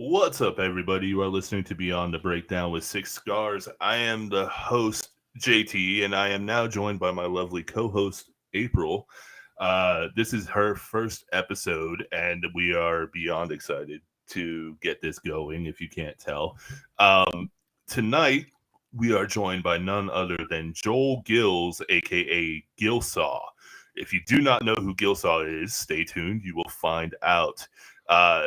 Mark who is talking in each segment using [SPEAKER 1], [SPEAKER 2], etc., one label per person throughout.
[SPEAKER 1] What's up, everybody? You are listening to Beyond the Breakdown with Six Scars. I am the host, JT, and I am now joined by my lovely co host, April. This is her first episode, and we are beyond excited to get this going, if you can't tell. Tonight, we are joined by none other than Joel Gills, aka GILLSAW. If you do not know who GILLSAW is, stay tuned. You will find out.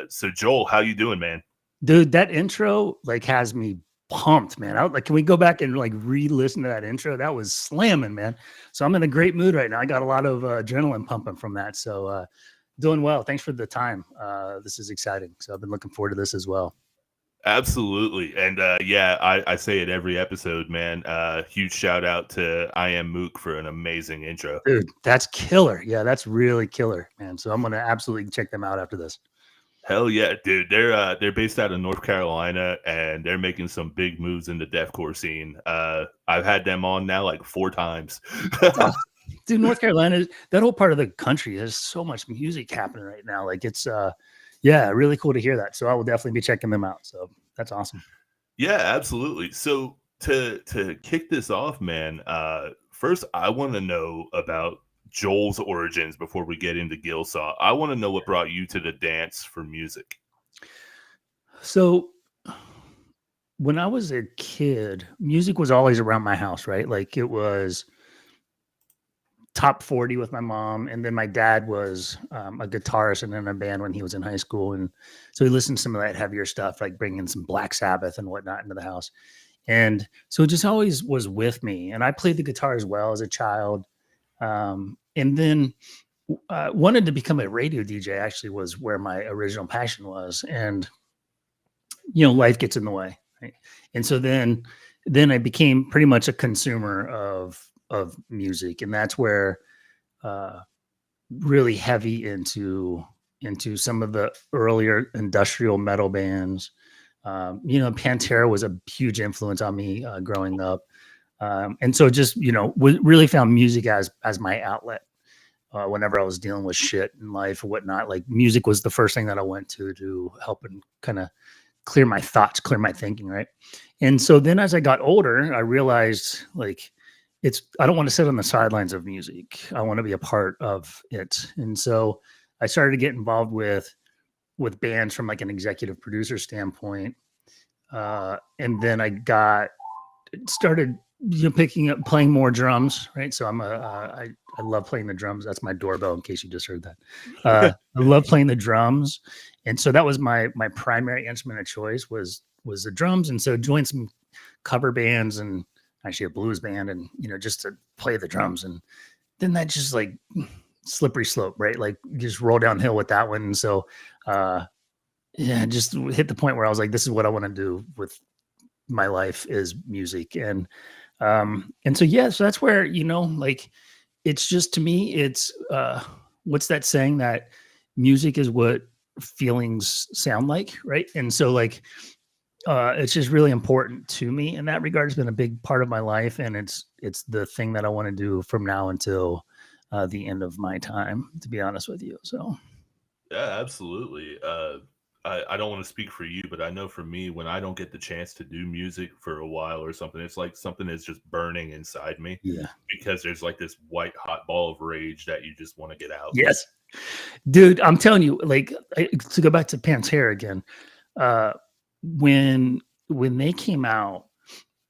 [SPEAKER 1] So Joel, how you doing, man?
[SPEAKER 2] Dude, that intro like has me pumped, man. Like, can we go back and like re-listen to that intro? That was slamming, man. So I'm in a great mood right now. I got a lot of adrenaline pumping from that. So doing well. Thanks for the time. This is exciting. So I've been looking forward to this as well.
[SPEAKER 1] Absolutely. And yeah, I say it every episode, man. Huge shout out to I Am Mook for an amazing intro.
[SPEAKER 2] Dude, that's killer. Yeah, that's really killer, man. So I'm gonna absolutely check them out after this.
[SPEAKER 1] Hell yeah, dude. They're based out of North Carolina and they're making some big moves in the deathcore scene. I've had them on now like 4 times.
[SPEAKER 2] Dude, North Carolina, that whole part of the country, there's so much music happening right now. Like it's yeah, really cool to hear that. So I will definitely be checking them out. So that's awesome.
[SPEAKER 1] Yeah, absolutely. So to kick this off, man, first I want to know about Joel's origins before we get into GILLSAW. I want to know what brought you to the dance for music.
[SPEAKER 2] So when I was a kid, music was always around my house, right? Like it was top 40 with my mom. And then my dad was a guitarist and in a band when he was in high school. And so he listened to some of that heavier stuff, like bringing some Black Sabbath and whatnot into the house. And so it just always was with me. And I played the guitar as well as a child. And then wanted to become a radio DJ actually was where my original passion was. And, you know, life gets in the way. Right? And so then I became pretty much a consumer of music. And that's where really heavy into some of the earlier industrial metal bands. You know, Pantera was a huge influence on me growing up. And so just, you know, really found music as my outlet whenever I was dealing with shit in life or whatnot. Like music was the first thing that I went to help and kind of clear my thoughts, clear my thinking. Right. And so then as I got older, I realized like, I don't want to sit on the sidelines of music. I want to be a part of it. And so I started to get involved with bands from like an executive producer standpoint. And then I started, you know, playing more drums. Right. So I love playing the drums. That's my doorbell in case you just heard that. I love playing the drums. And so that was my primary instrument of choice was the drums. And so joined some cover bands and actually a blues band and, you know, just to play the drums. And then that just like slippery slope, right? Like you just roll downhill with that one. And so, yeah, just hit the point where I was like, this is what I want to do with my life is music. And so, yeah, so that's where, you know, like, it's just, to me, it's, what's that saying that music is what feelings sound like. Right. And so like, it's just really important to me in that regard. It's been a big part of my life, and it's the thing that I want to do from now until the end of my time, to be honest with you. So
[SPEAKER 1] Yeah, absolutely. I don't want to speak for you, but I know for me, when I don't get the chance to do music for a while or something, it's like something is just burning inside me.
[SPEAKER 2] yeah.
[SPEAKER 1] Because there's like this white hot ball of rage that you just want to get out.
[SPEAKER 2] Yes, dude, I'm telling you, like, to go back to Pantera again, when they came out,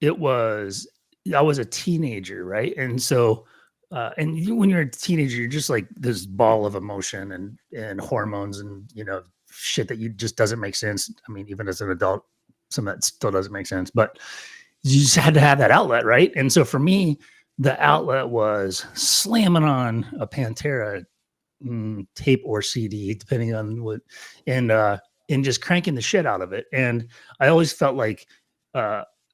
[SPEAKER 2] I was a teenager, right? And so when you're a teenager, you're just like this ball of emotion and hormones and, you know, shit that you just doesn't make sense. I mean, even as an adult, some of that still doesn't make sense, but you just had to have that outlet, right? And so for me, the outlet was slamming on a Pantera tape or CD, depending on what, and just cranking the shit out of it. And I always felt like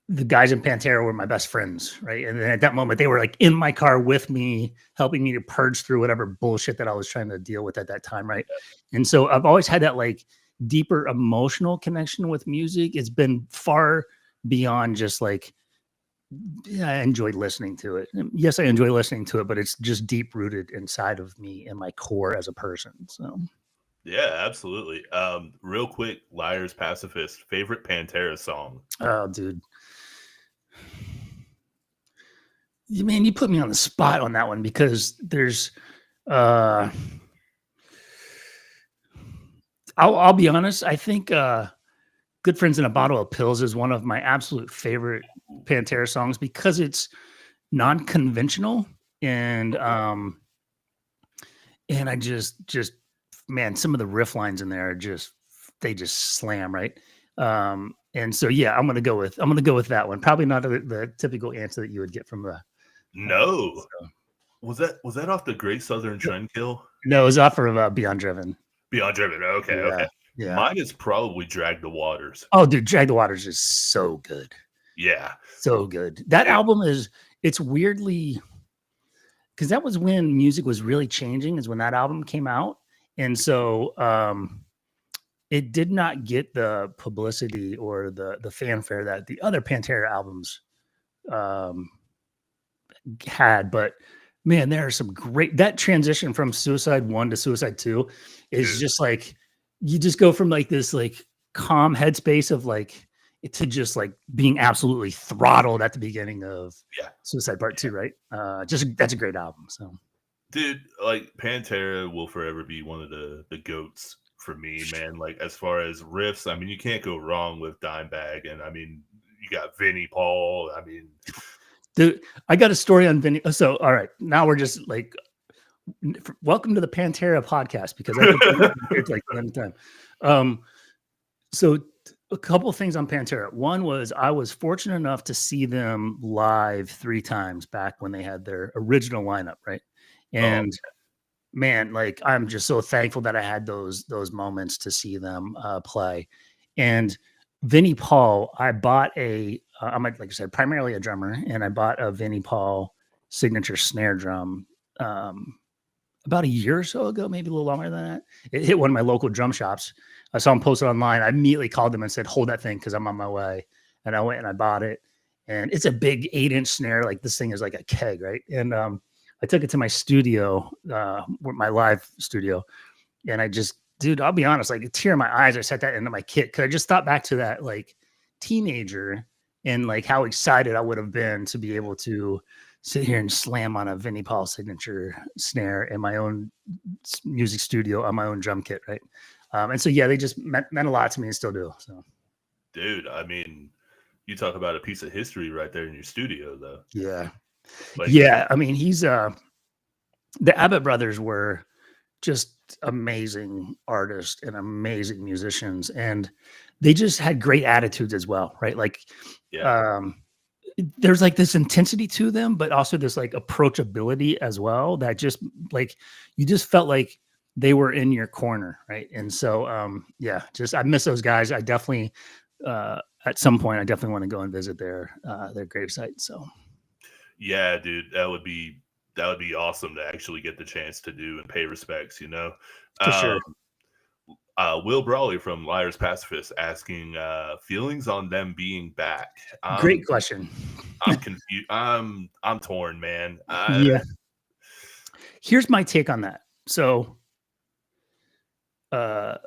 [SPEAKER 2] the guys in Pantera were my best friends, right? And then at that moment, they were like in my car with me, helping me to purge through whatever bullshit that I was trying to deal with at that time, right? And so I've always had that like deeper emotional connection with music. It's been far beyond just like, yeah, I enjoyed listening to it. And yes, I enjoy listening to it, but it's just deep rooted inside of me and my core as a person. So
[SPEAKER 1] Yeah, absolutely. Real quick, Liars Pacifist, favorite Pantera song?
[SPEAKER 2] Oh, dude. Man, you put me on the spot on that one because there's uh I'll be honest, I think Good Friends in a Bottle of Pills is one of my absolute favorite Pantera songs because it's non-conventional and I just man, some of the riff lines in there are just they just slam, right? And so yeah, I'm gonna go with that one. Probably not the typical answer that you would get from the
[SPEAKER 1] No.
[SPEAKER 2] so.
[SPEAKER 1] Was that off the Great Southern Trendkill?
[SPEAKER 2] No, it was off of Beyond Driven.
[SPEAKER 1] Beyond Driven. Okay,
[SPEAKER 2] Yeah,
[SPEAKER 1] okay.
[SPEAKER 2] yeah.
[SPEAKER 1] Mine is probably Drag the Waters.
[SPEAKER 2] Oh, dude, Drag the Waters is so good.
[SPEAKER 1] Yeah.
[SPEAKER 2] So good. That
[SPEAKER 1] It-
[SPEAKER 2] album is it's weirdly because that was when music was really changing, is when that album came out. And so it did not get the publicity or the fanfare that the other Pantera albums um had, but man, there are some great that transition from Suicide 1 to Suicide 2 is
[SPEAKER 1] dude,
[SPEAKER 2] just like you just go from like this like calm headspace of like to just like being absolutely throttled at the beginning of
[SPEAKER 1] yeah.
[SPEAKER 2] Suicide Part 2, right? Just that's a great album. So
[SPEAKER 1] Dude, like Pantera will forever be one of the goats for me, man. Like as far as riffs, I mean, you can't go wrong with Dimebag, and I mean, you got Vinnie Paul. I mean,
[SPEAKER 2] dude, I got a story on Vinny. So all right, now we're just like welcome to the Pantera podcast because I could it's like one time. Um so a couple of things on Pantera. One was I was fortunate enough to see them live 3 times back when they had their original lineup, right?
[SPEAKER 1] oh,
[SPEAKER 2] And man, like I'm just so thankful that I had those moments to see them play. And Vinnie Paul, I bought I'm like I said, primarily a drummer, and I bought a Vinnie Paul signature snare drum about a year or so ago, maybe a little longer than that. It hit one of my local drum shops. I saw him posted online. I immediately called them and said, "Hold that thing because I'm on my way." And I went and I bought it. And it's a big 8-inch snare. Like this thing is like a keg, right? And I took it to my studio, my live studio, and I just, dude, I'll be honest, like a tear in my eyes. I set that into my kit because I just thought back to that like teenager and like how excited I would have been to be able to sit here and slam on a Vinnie Paul signature snare in my own music studio on my own drum kit, right? And so yeah, they just meant a lot to me and still do. So
[SPEAKER 1] dude, I mean, you talk about a piece of history right there in your studio, though.
[SPEAKER 2] yeah,
[SPEAKER 1] Like,
[SPEAKER 2] yeah. I mean, he's the Abbott brothers were just amazing artists and amazing musicians, and they just had great attitudes as well, right? Like,
[SPEAKER 1] yeah,
[SPEAKER 2] um, there's like this intensity to them, but also this like approachability as well that just like you just felt like they were in your corner, right? And so yeah, just I miss those guys. I definitely at some point I definitely want to go and visit their gravesite. So
[SPEAKER 1] yeah, dude, that would be awesome to actually get the chance to do and pay respects.
[SPEAKER 2] for
[SPEAKER 1] Um,
[SPEAKER 2] sure.
[SPEAKER 1] Will Brawley from Liars Pacifist asking feelings on them being back.
[SPEAKER 2] Great question.
[SPEAKER 1] I'm confused. I'm torn, man.
[SPEAKER 2] Yeah. Here's my take on that. So uh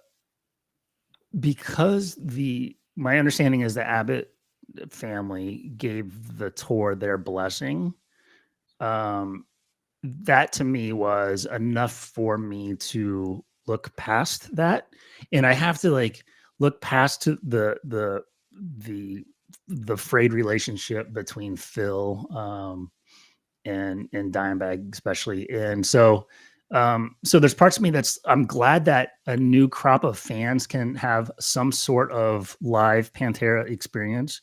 [SPEAKER 2] because the my understanding is the Abbott family gave the tour their blessing. Um, that to me was enough for me to look past that, and I have to like look past to the the frayed relationship between Phil and Dimebag especially. And so so there's parts of me that's I'm glad that a new crop of fans can have some sort of live Pantera experience.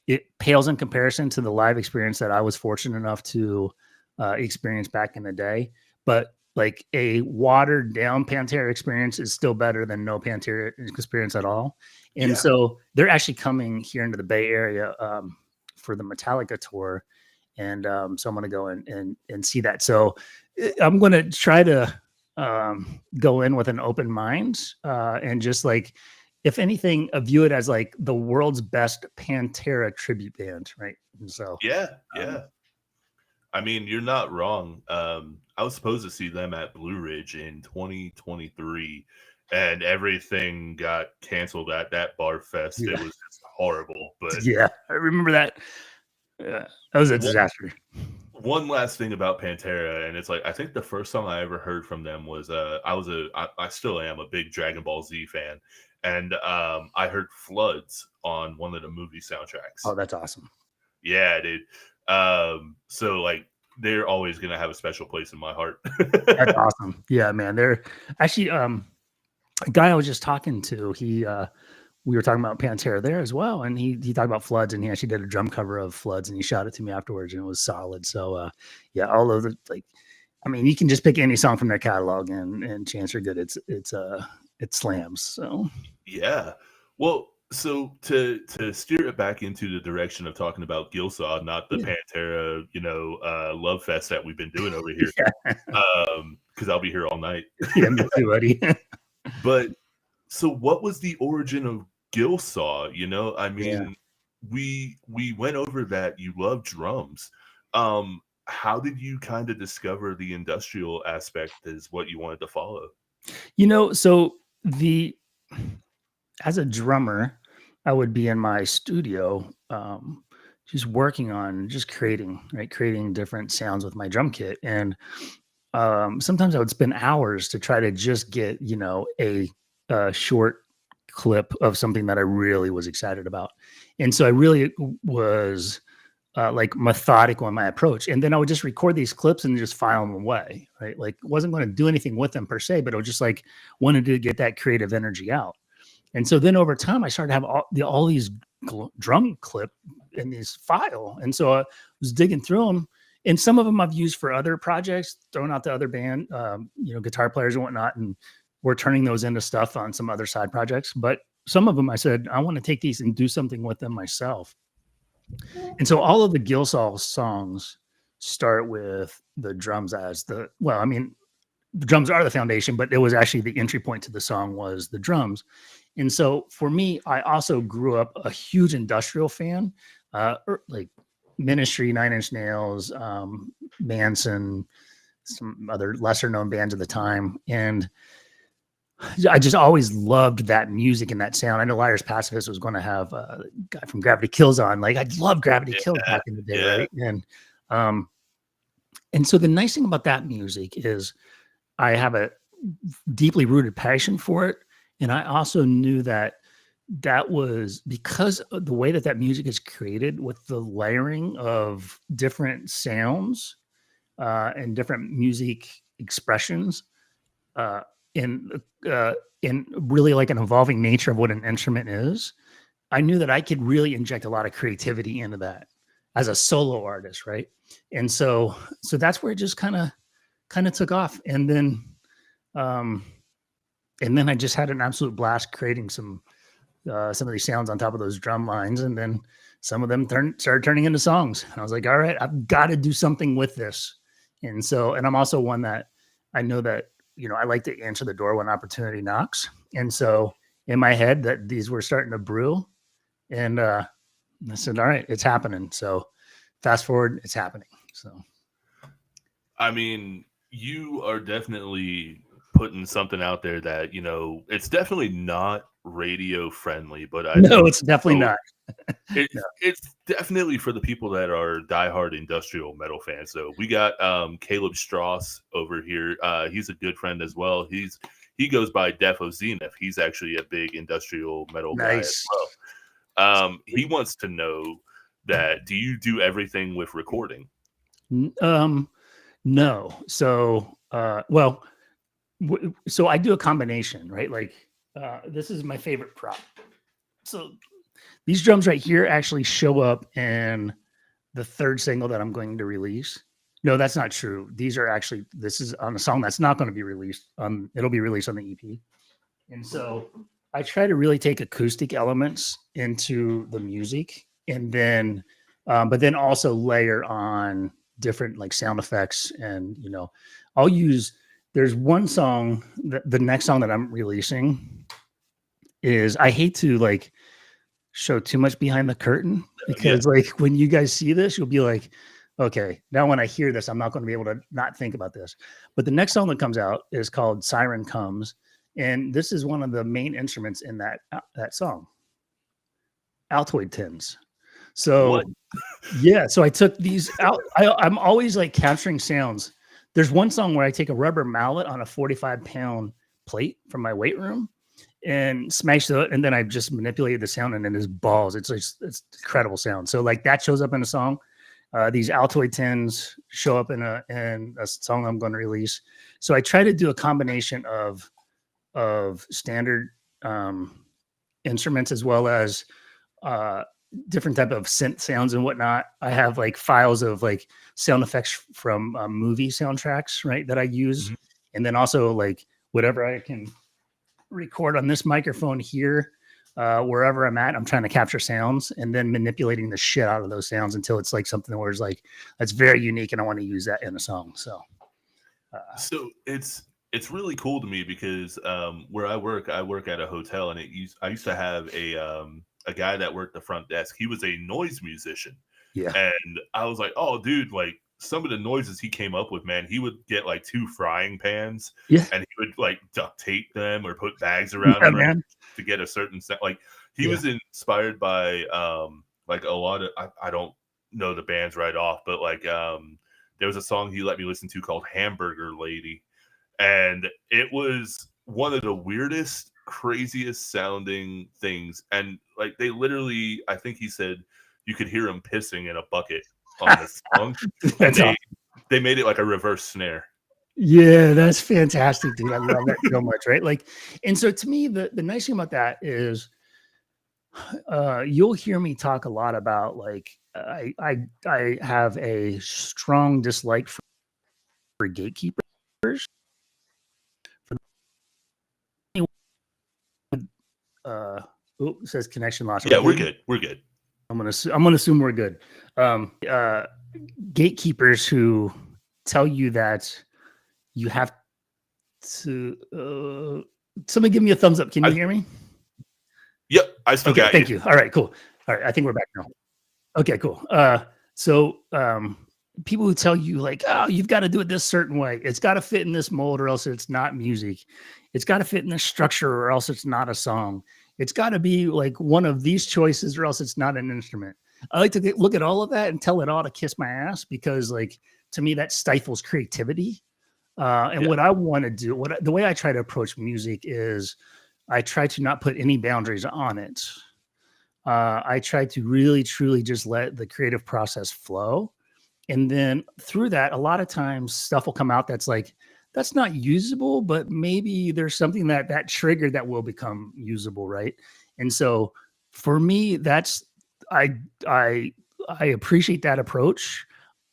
[SPEAKER 2] It pales in comparison to the live experience that I was fortunate enough to experience back in the day. But like a watered down Pantera experience is still better than no Pantera experience at all. And
[SPEAKER 1] yeah,
[SPEAKER 2] so they're actually coming here into the Bay Area for the Metallica tour, and so I'm going to go and see that. So I'm going to try to go in with an open mind and just like, if anything, view it as like the world's best Pantera tribute band, right? And so,
[SPEAKER 1] yeah,
[SPEAKER 2] um,
[SPEAKER 1] yeah. I mean, you're not wrong. I was supposed to see them at Blue Ridge in 2023, and everything got canceled at that bar fest. It
[SPEAKER 2] Yeah.
[SPEAKER 1] was just horrible. But
[SPEAKER 2] Yeah, I remember that. Yeah, that was a disaster.
[SPEAKER 1] one last thing about Pantera, and it's like I think the first song I ever heard from them was I still am a big Dragon Ball Z fan, and I heard Floods on one of the movie soundtracks.
[SPEAKER 2] Oh, that's awesome.
[SPEAKER 1] Yeah, dude. So like they're always gonna have a special place in my heart.
[SPEAKER 2] That's awesome. Yeah, man. They're actually a guy I was just talking to. We were talking about Pantera there as well, and he talked about Floods, and he actually did a drum cover of Floods, and he shot it to me afterwards, and it was solid. So yeah, all of the like, I mean, you can just pick any song from their catalog, and chance are good. It slams. So
[SPEAKER 1] Yeah. Well, so to steer it back into the direction of talking about GILLSAW, not the
[SPEAKER 2] yeah,
[SPEAKER 1] Pantera, love fest that we've been doing over here.
[SPEAKER 2] yeah,
[SPEAKER 1] Because I'll be here all night.
[SPEAKER 2] yeah, me too, buddy.
[SPEAKER 1] But so what was the origin of GILLSAW? I
[SPEAKER 2] Yeah.
[SPEAKER 1] mean, we went over that you love drums. How did you kind of discover the industrial aspect as what you wanted to follow?
[SPEAKER 2] So as a drummer, I would be in my studio, just working on just creating different sounds with my drum kit. And sometimes I would spend hours to try to just get, a short clip of something that I really was excited about. And so I really was like methodical in my approach. And then I would just record these clips and just file them away, right? Like wasn't going to do anything with them per se, but it was just like wanted to get that creative energy out. And so then over time, I started to have all these drum clip in these file. And so I was digging through them. And some of them I've used for other projects, thrown out to other band, guitar players and whatnot. And we're turning those into stuff on some other side projects. But some of them I said, I want to take these and do something with them myself. And so all of the GILLSAW songs start with the drums as the drums are the foundation, but it was actually the entry point to the song was the drums. And so for me, I also grew up a huge industrial fan, like Ministry, Nine Inch Nails, Manson, some other lesser known bands at the time. And I just always loved that music and that sound. I know Liars Pacifist was going to have a guy from Gravity Kills on. Like I love Gravity Kills back in the day, right? And so the nice thing about that music is I have a deeply rooted passion for it. And I also knew that was because of the way that music is created with the layering of different sounds and different music expressions in really like an evolving nature of what an instrument is. I knew that I could really inject a lot of creativity into that as a solo artist, right? And so that's where it just kind of took off. And then I just had an absolute blast creating some of these sounds on top of those drum lines. And then some of them started turning into songs. And I was like, all right, I've got to do something with this. And I'm also one that I know that, I like to answer the door when opportunity knocks. And so in my head that these were starting to brew, and I said, all right, it's happening. So fast forward, it's happening. So,
[SPEAKER 1] I mean, you are definitely putting something out there that, it's definitely not radio friendly, but
[SPEAKER 2] no, it's definitely not.
[SPEAKER 1] It's definitely for the people that are diehard industrial metal fans. So we got Caleb Strauss over here. He's a good friend as well. He goes by Defo Zenith. He's actually a big industrial metal guy as well. He wants to know that do you do everything with recording?
[SPEAKER 2] No. So so I do a combination, right? Like this is my favorite prop. So these drums right here actually show up in the third single that I'm going to release. No, that's not true. This is on a song that's not going to be released. It'll be released on the EP. And so I try to really take acoustic elements into the music and then, but then also layer on different like sound effects. And, there's one song that the next song that I'm releasing is I hate to like show too much behind the curtain because like when you guys see this, you'll be like, okay, now when I hear this, I'm not going to be able to not think about this. But the next song that comes out is called Siren Comes. And this is one of the main instruments in that song, Altoid tins. So
[SPEAKER 1] What?
[SPEAKER 2] yeah, so I took these out. I'm always like capturing sounds. There's one song where I take a rubber mallet on a 45-pound plate from my weight room and smash it, and then I just manipulated the sound, and then there's balls. It's incredible sound. So like that shows up in a song. These Altoid tins show up in a song I'm going to release. So I try to do a combination of standard instruments as well as uh, different type of synth sounds and whatnot. I have like files of like sound effects from movie soundtracks, right, that I use, and then also like whatever I can record on this microphone here. Wherever I'm at, I'm trying to capture sounds and then manipulating the shit out of those sounds until it's like something where it's like that's very unique and I want to use that in a song. So
[SPEAKER 1] it's really cool to me because where I work at a hotel, and I used to have a guy that worked the front desk. He was a noise musician.
[SPEAKER 2] yeah,
[SPEAKER 1] And I was like, oh, dude, like some of the noises he came up with, man, he would get like 2 frying pans,
[SPEAKER 2] yeah,
[SPEAKER 1] and he would like duct tape them or put bags around
[SPEAKER 2] yeah,
[SPEAKER 1] them
[SPEAKER 2] man.
[SPEAKER 1] to get a certain sound. Like he
[SPEAKER 2] Yeah.
[SPEAKER 1] was inspired by like a lot of I don't know the bands right off, but like there was a song he let me listen to called Hamburger Lady, and it was one of the weirdest, craziest sounding things. And like they literally, I think he said you could hear him pissing in a bucket on the song, and
[SPEAKER 2] That's awesome.
[SPEAKER 1] they made it like a reverse snare.
[SPEAKER 2] Yeah, that's fantastic, dude. I love that so much, right? Like, and so to me, the nice thing about that is you'll hear me talk a lot about like I have a strong dislike for gatekeepers. Uh, oh, it says connection loss.
[SPEAKER 1] Yeah, we're good. We're good.
[SPEAKER 2] I'm gonna assume we're good. Gatekeepers who tell you that you have to. Somebody give me a thumbs up. Can you hear me?
[SPEAKER 1] Yep, I still got
[SPEAKER 2] thank
[SPEAKER 1] you.
[SPEAKER 2] you. All right, cool. All right, I think we're back now. Okay, cool. So people who tell you like, oh, you've got to do it this certain way. It's got to fit in this mold, or else it's not music. It's got to fit in this structure, or else it's not a song. It's got to be like one of these choices, or else it's not an instrument. I like to look at all of that and tell it all to kiss my ass, because like to me that stifles creativity. And what I want to do, the way I try to approach music is I try to not put any boundaries on it. I try to really, truly just let the creative process flow. And then through that, a lot of times stuff will come out that's like, that's not usable, but maybe there's something that triggered that will become usable, right? And so for me, that's I I appreciate that approach.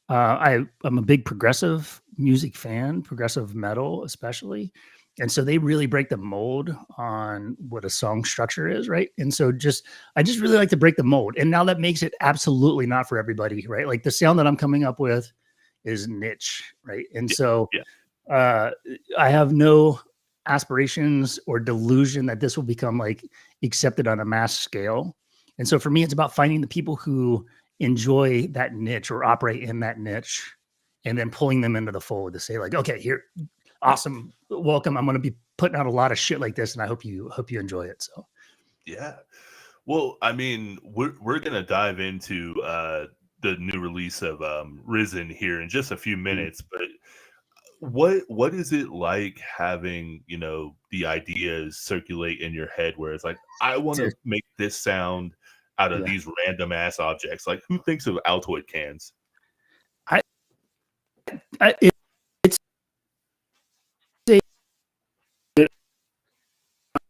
[SPEAKER 2] I'm a big progressive music fan, progressive metal especially. And so they really break the mold on what a song structure is, right? And so I just really like to break the mold. And now that makes it absolutely not for everybody, right? Like the sound that I'm coming up with is niche, right? And so I have no aspirations or delusion that this will become like accepted on a mass scale. And so for me, it's about finding the people who enjoy that niche or operate in that niche, and then pulling them into the fold to say like, okay, here, awesome, welcome. I'm going to be putting out a lot of shit like this, and I hope you enjoy it. So
[SPEAKER 1] yeah, well, I mean, we're gonna dive into the new release of Risen here in just a few minutes, but what is it like having, you know, the ideas circulate in your head where it's like, I want to make this sound out of these random ass objects? Like, who thinks of Altoid cans?
[SPEAKER 2] It's a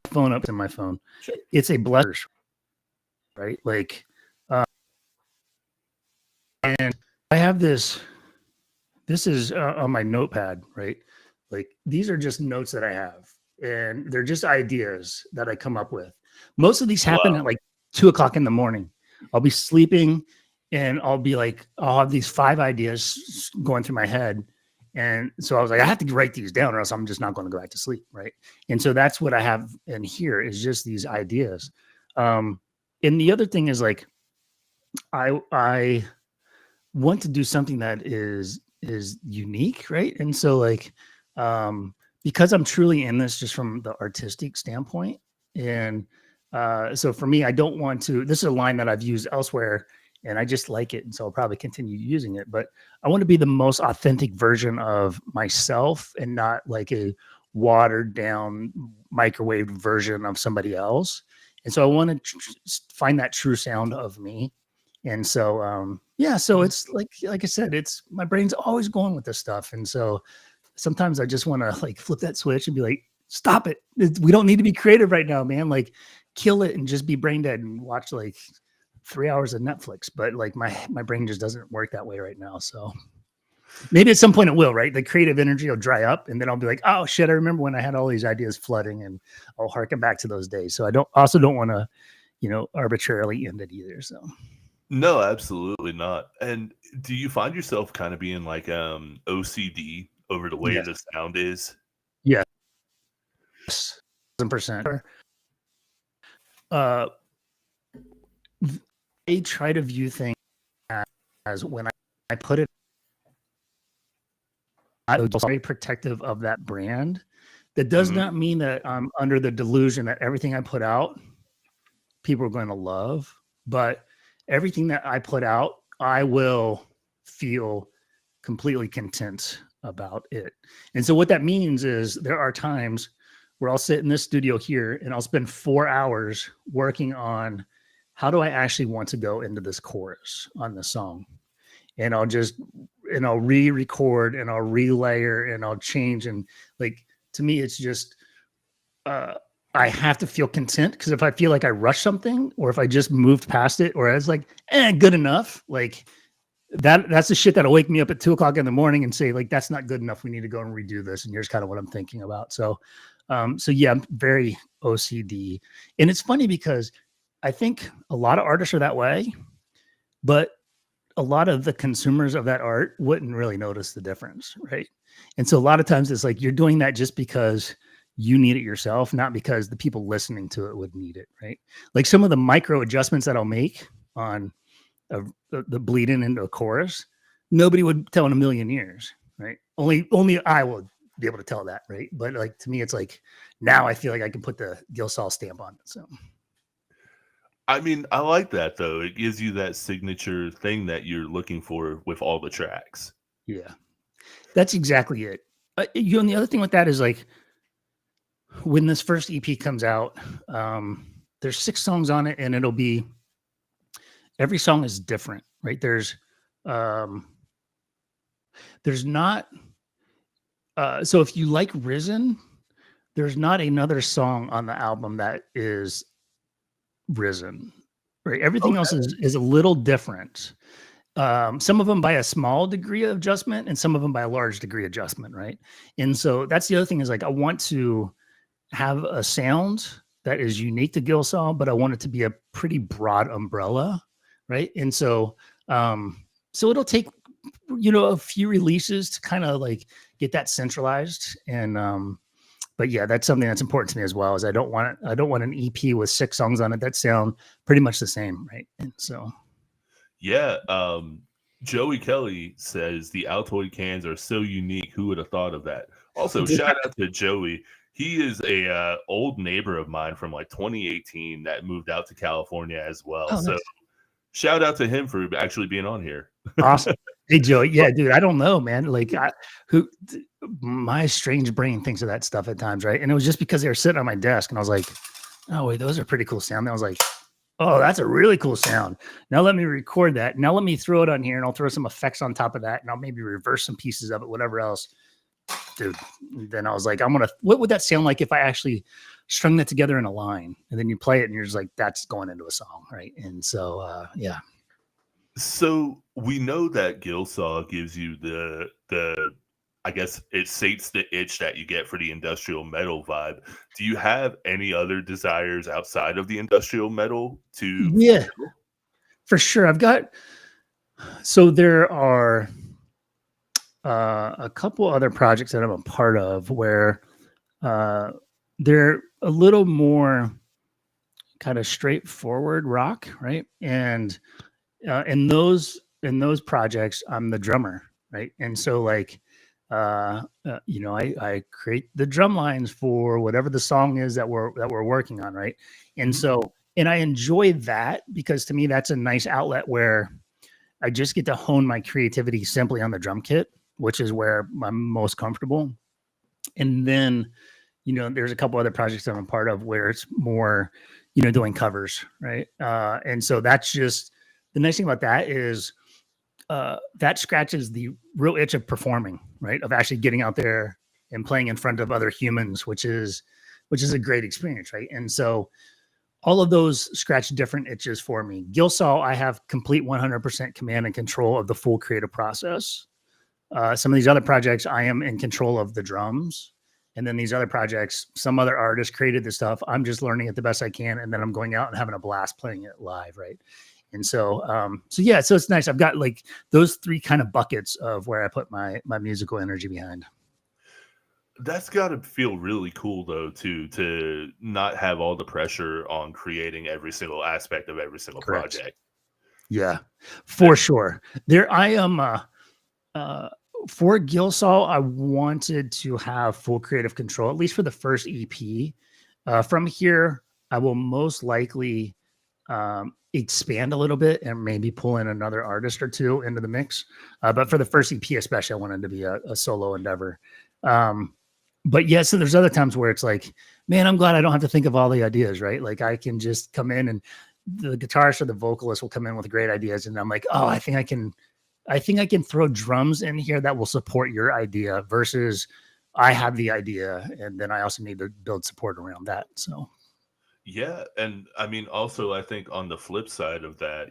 [SPEAKER 2] phone up to my phone. Sure. It's a blessing, right? Like, and I have this. This is on my notepad, right? Like these are just notes that I have, and they're just ideas that I come up with. Most of these happen at like 2:00 in the morning. I'll be sleeping, and I'll be like, I'll have these 5 ideas going through my head. And so I was like, I have to write these down, or else I'm just not going to go back to sleep, right? And so that's what I have in here is just these ideas. And the other thing is like, I want to do something that is unique, right? And so like because I'm truly in this just from the artistic standpoint. And so for me, I don't want to, this is a line that I've used elsewhere and I just like it. And so I'll probably continue using it, but I want to be the most authentic version of myself and not like a watered down microwave version of somebody else. And so I want to find that true sound of me. And so, yeah, so it's like I said, it's my brain's always going with this stuff. And so sometimes I just want to like flip that switch and be like, stop it. We don't need to be creative right now, man. Like kill it and just be brain dead and watch like 3 hours of Netflix. But like my brain just doesn't work that way right now. So maybe at some point it will, right? The creative energy will dry up and then I'll be like, oh shit, I remember when I had all these ideas flooding and I'll harken back to those days. So I don't want to, arbitrarily end it either. So
[SPEAKER 1] No, absolutely not. And do you find yourself kind of being like OCD over the way
[SPEAKER 2] yes,
[SPEAKER 1] the sound is?
[SPEAKER 2] yes, 1,000%. Uh, I try to view things as when I put it, I was very protective of that brand. That does
[SPEAKER 1] Mhm.
[SPEAKER 2] not mean that I'm under the delusion that everything I put out, people are going to love. But everything that I put out, I will feel completely content about it. And so what that means is there are times where I'll sit in this studio here and I'll spend 4 hours working on how do I actually want to go into this chorus on the song. And I'll re-record and I'll relayer and I'll change. And like, to me, it's just, I have to feel content because if I feel like I rushed something or if I just moved past it or I was like, good enough, like that's the shit that'll wake me up at 2:00 in the morning and say like, that's not good enough. We need to go and redo this. And here's kind of what I'm thinking about. So yeah, I'm very OCD. And it's funny because I think a lot of artists are that way, but a lot of the consumers of that art wouldn't really notice the difference, right? And so a lot of times it's like you're doing that just because you need it yourself, not because the people listening to it would need it, right? Like some of the micro adjustments that I'll make on the bleeding into a chorus, nobody would tell in a million years, right? Only I will be able to tell that, right? But like to me, it's like now I feel like I can put the GILLSAW stamp on it. So
[SPEAKER 1] I mean, I like that though. It gives you that signature thing that you're looking for with all the tracks.
[SPEAKER 2] yeah, that's exactly it. And the other thing with that is like when this first EP comes out, there's 6 songs on it, and it'll be every song is different, right? Um, there's not. So if you like Risen, there's not another song on the album that is Risen, right? Everything else
[SPEAKER 1] Okay.
[SPEAKER 2] is a little different. Some of them by a small degree of adjustment, and some of them by a large degree of adjustment, right? And so that's the other thing is like I want to have a sound that is unique to GILLSAW, but I want it to be a pretty broad umbrella, right? And so, so it'll take a few releases to kind of like get that centralized. And but yeah, that's something that's important to me as well. Is I don't want an EP with 6 songs on it that sound pretty much the same, right? And so
[SPEAKER 1] Yeah. Joey Kelly says the Altoid cans are so unique. Who would have thought of that? Also, shout out to Joey. He is a old neighbor of mine from like 2018 that moved out to California as well.
[SPEAKER 2] oh,
[SPEAKER 1] So
[SPEAKER 2] nice.
[SPEAKER 1] shout out to him for actually being on here.
[SPEAKER 2] Awesome. Hey, Joe. Yeah, dude. I don't know, man. Like, my strange brain thinks of that stuff at times, right? And it was just because they were sitting on my desk, and I was like, "Oh, wait, those are pretty cool sound." And I was like, "Oh, that's a really cool sound." Now let me record that. Now let me throw it on here, and I'll throw some effects on top of that, and I'll maybe reverse some pieces of it, whatever else, dude. Then I was like, What would that sound like if I actually strung that together in a line? And then you play it, and you're just like, "That's going into a song, right?" And so, yeah.
[SPEAKER 1] So we know that GILLSAW gives you the I guess it sates the itch that you get for the industrial metal vibe. Do you have any other desires outside of the industrial metal to
[SPEAKER 2] Yeah,
[SPEAKER 1] fulfill?
[SPEAKER 2] for sure. So there are a couple other projects that I'm a part of where uh, they're a little more kind of straightforward rock, right? And in those projects, I'm the drummer, right? And so like I create the drum lines for whatever the song is that we're working on, right? And
[SPEAKER 1] Mhm.
[SPEAKER 2] so, and I enjoy that because to me that's a nice outlet where I just get to hone my creativity simply on the drum kit, which is where I'm most comfortable. And then, there's a couple other projects I'm a part of where it's more, doing covers, right? And so that's just the nice thing about that is that scratches the real itch of performing, right? Of actually getting out there and playing in front of other humans, which is a great experience, right? And so all of those scratch different itches for me. GILLSAW, I have complete 100% command and control of the full creative process. Some of these other projects, I am in control of the drums. And then these other projects, some other artist created the stuff. I'm just learning it the best I can. And then I'm going out and having a blast playing it live. Right. And so yeah, so it's nice. I've got like those three kind of buckets of where I put my musical energy behind.
[SPEAKER 1] That's got to feel really cool though, too, to not have all the pressure on creating every single aspect of every single
[SPEAKER 2] Correct.
[SPEAKER 1] project.
[SPEAKER 2] Yeah, for
[SPEAKER 1] And
[SPEAKER 2] sure. There, I am. Uh, for GILLSAW, I wanted to have full creative control, at least for the first EP. From here, I will most likely expand a little bit and maybe pull in another artist or two into the mix. But for the first EP, especially, I wanted to be a solo endeavor. Um, but yeah, so there's other times where it's like, man, I'm glad I don't have to think of all the ideas, right? Like I can just come in and the guitarist or the vocalist will come in with great ideas, and I'm like, oh, I think I can throw drums in here that will support your idea versus I have the idea and then I also need to build support around that. So
[SPEAKER 1] yeah, and I mean, also, I think on the flip side of that,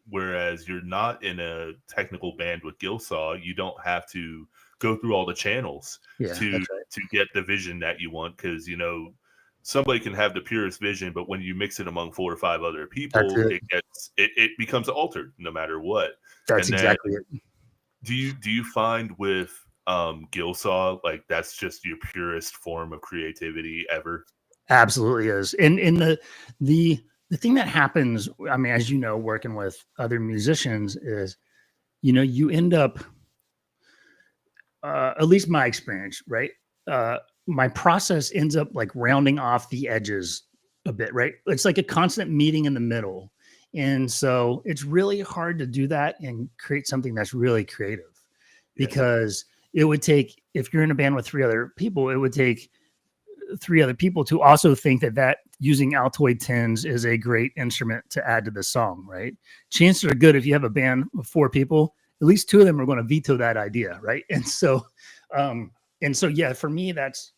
[SPEAKER 1] whereas you're not in a technical band with Gillsaw, you don't have to go through all the channels
[SPEAKER 2] yeah,
[SPEAKER 1] to
[SPEAKER 2] that's right.
[SPEAKER 1] to get the vision that you want, because somebody can have the purest vision, but when you mix it among 4 or 5 other
[SPEAKER 2] That's
[SPEAKER 1] people,
[SPEAKER 2] it.
[SPEAKER 1] it becomes altered no matter what.
[SPEAKER 2] That's
[SPEAKER 1] And then
[SPEAKER 2] exactly it.
[SPEAKER 1] do you find with Gillsaw, like, that's just your purest form of creativity ever?
[SPEAKER 2] Absolutely is. And in the thing that happens, I mean, as you know, working with other musicians is, you end up at least my experience, right? My process ends up like rounding off the edges a bit, right? It's like a constant meeting in the middle. And so it's really hard to do that and create something that's really creative
[SPEAKER 1] Yeah.
[SPEAKER 2] because it would take, if you're in a band with three other people, it would take three other people to also think that using Altoid tens is a great instrument to add to the song, right? Chances are good if you have a band of four people, at least two of them are going to veto that idea, right? Um, and so yeah, for me, that's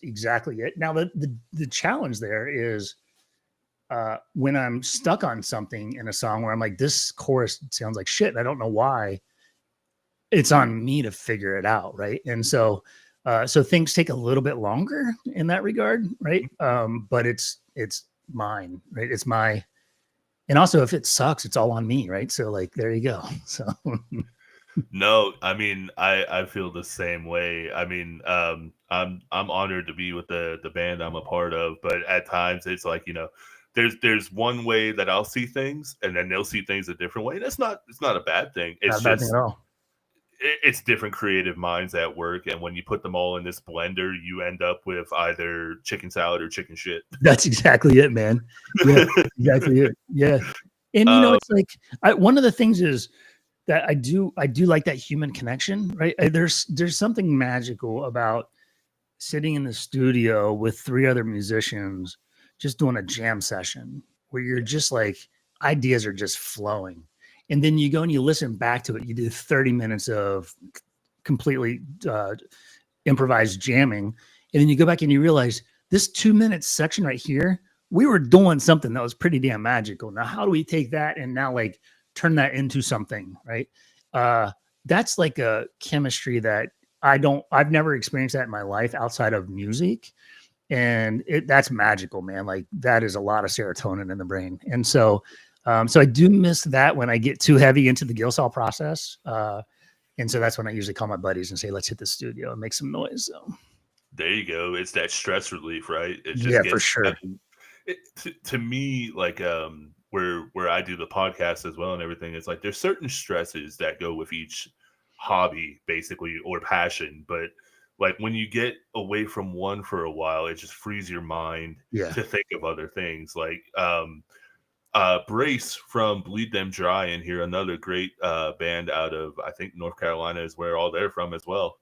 [SPEAKER 2] exactly it. Now the challenge there is when I'm stuck on something in a song where I'm like, this chorus sounds like shit, and I don't know why. It's on me to figure it out, right? And so things take a little bit longer in that regard, right? But it's mine, right? It's my, and also if it sucks, it's all on me, right? So like there you go. So
[SPEAKER 1] No, I mean, I feel the same way. I mean, I'm honored to be with the band I'm a part of, but at times it's like, there's one way that I'll see things, and then they'll see things a different way. And it's not a bad thing.
[SPEAKER 2] not
[SPEAKER 1] It's
[SPEAKER 2] a bad thing
[SPEAKER 1] just
[SPEAKER 2] at all.
[SPEAKER 1] it's different creative minds at work, and when you put them all in this blender, you end up with either chicken salad or chicken shit.
[SPEAKER 2] That's exactly it, man. Yeah, exactly it. Yeah. And
[SPEAKER 1] uh,
[SPEAKER 2] it's like one of the things is that I do like that human connection, right? There's something magical about sitting in the studio with three other musicians just doing a jam session where you're just like ideas are just flowing, and then you go and you listen back to it, you do 30 minutes of completely improvised jamming, and then you go back and you realize this 2 minute section right here, we were doing something that was pretty damn magical. Now how do we take that and now like turn that into something, right? uh that's like a chemistry that I've never experienced that in my life outside of music. And that's magical, man. Like that is a lot of serotonin in the brain. And so I do miss that when I get too heavy into the Gilsall process. And so that's when I usually call my buddies and say, let's hit the studio and make some noise. So
[SPEAKER 1] there you go. It's that stress relief, right? It just
[SPEAKER 2] yeah, for
[SPEAKER 1] gets. I
[SPEAKER 2] sure.
[SPEAKER 1] mean, to me, like, where I do the podcast as well and everything, it's like there's certain stresses that go with each hobby basically or passion, but like when you get away from one for a while, it just frees your mind
[SPEAKER 2] Yeah.
[SPEAKER 1] to think of other things. Like Brace from Bleed Them Dry in here, another great band out of, I think, North Carolina is where all they're from as well.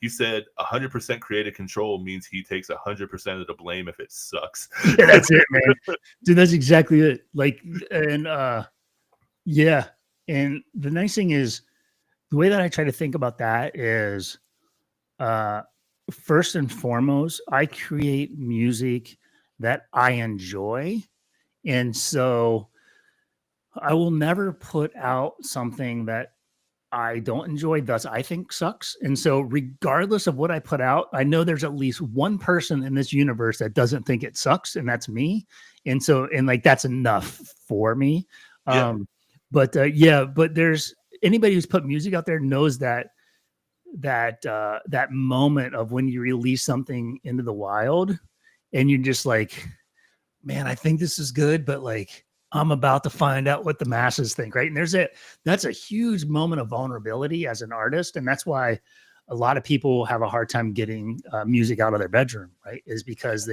[SPEAKER 1] He said 100% creative control means he takes 100% of the blame if it sucks.
[SPEAKER 2] Yeah, that's it, man. Dude, that's exactly it. Like, and yeah. And the nice thing is the way that I try to think about that is first and foremost, I create music that I enjoy. And so I will never put out something that I don't enjoy, thus I think sucks. And so regardless of what I put out, I know there's at least one person in this universe that doesn't think it sucks, and that's me. And so, and like that's enough for me.
[SPEAKER 1] Yeah.
[SPEAKER 2] But there's anybody who's put music out there knows that that moment of when you release something into the wild and you're just like, man, I think this is good, but like I'm about to find out what the masses think, right? And that's a huge moment of vulnerability as an artist, and that's why a lot of people have a hard time getting music out of their bedroom, right? Is because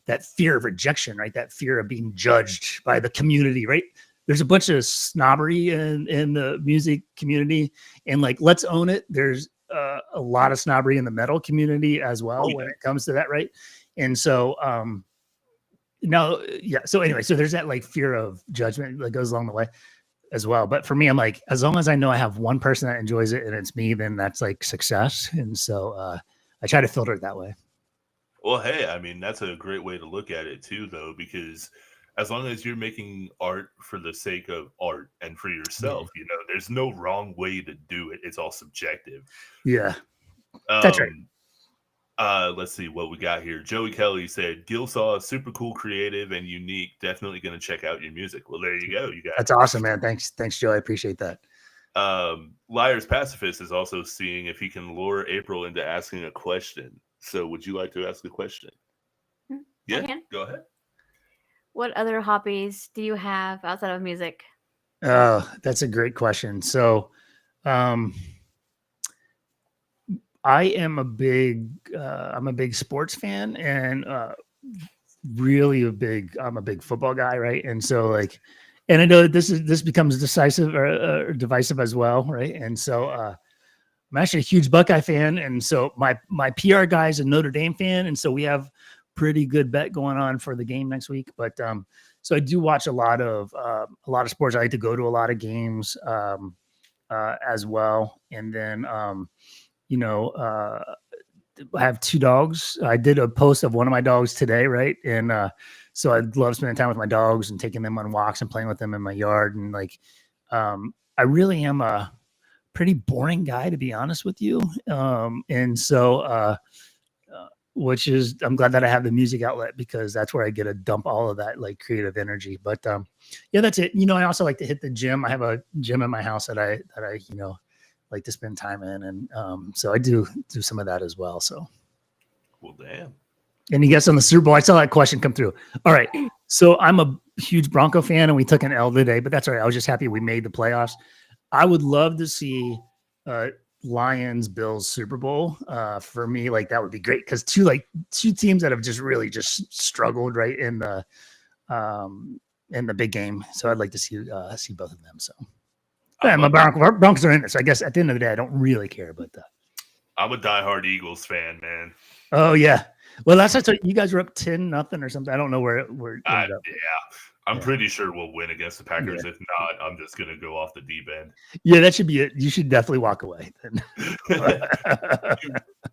[SPEAKER 2] that fear of rejection, right? That fear of being judged by the community, right? There's a bunch of snobbery in the music community, and like let's own it. There's a lot of snobbery in the metal community as well when it comes to that, right? And so no, yeah. So anyway, so there's that like fear of judgment that goes along the way as well. But for me, I'm like, as long as I know I have one person that enjoys it and it's me, then that's like success. And so I try to filter it that way.
[SPEAKER 1] Well, hey, I mean, that's a great way to look at it too, though, because as long as you're making art for the sake of art and for yourself, you know, there's no wrong way to do it. It's all subjective.
[SPEAKER 2] Yeah, that's right.
[SPEAKER 1] Let's see what we got here. Joey Kelly said, GILLSAW is super cool, creative, and unique. Definitely going to check out your music. Well, there you go. You got
[SPEAKER 2] That's awesome, man. Thanks, Joe. I appreciate that.
[SPEAKER 1] Liars Pacifist is also seeing if he can lure April into asking a question. So would you like to ask a question? Yeah, go ahead.
[SPEAKER 3] What other hobbies do you have outside of music?
[SPEAKER 2] Oh, that's a great question. So I am I'm a big sports fan, and really I'm a big football guy, right? And so like, and I know this becomes decisive or divisive as well, right? And so I'm actually a huge Buckeye fan, and so my PR guy is a Notre Dame fan, and so we have pretty good bet going on for the game next week. But so I do watch a lot of sports. I like to go to a lot of games as well, and then I have 2 dogs. I did a post of one of my dogs today, right? And so I love spending time with my dogs and taking them on walks and playing with them in my yard. And like, I really am a pretty boring guy, to be honest with you. And so, which is, I'm glad that I have the music outlet because that's where I get to dump all of that like creative energy. But yeah, that's it. I also like to hit the gym. I have a gym in my house that I like to spend time in, and so I do some of that as well. So,
[SPEAKER 1] well, damn.
[SPEAKER 2] And you guess on the Super Bowl, I saw that question come through. All right, so I'm a huge Bronco fan, and we took an L today, but that's all right. I was just happy we made the playoffs. I would love to see Lions Bills Super Bowl. For me, like that would be great because two teams that have just really just struggled right in the big game. So I'd like to see both of them. So. Yeah, my Broncos are in it, so I guess at the end of the day, I don't really care. But
[SPEAKER 1] I'm a diehard Eagles fan, man.
[SPEAKER 2] Oh yeah, well that's you guys were up 10-0 or something. I don't know where it ended up.
[SPEAKER 1] Yeah, I'm pretty sure we'll win against the Packers. Yeah. If not, I'm just gonna go off the deep end.
[SPEAKER 2] Yeah, that should be it. You should definitely walk away.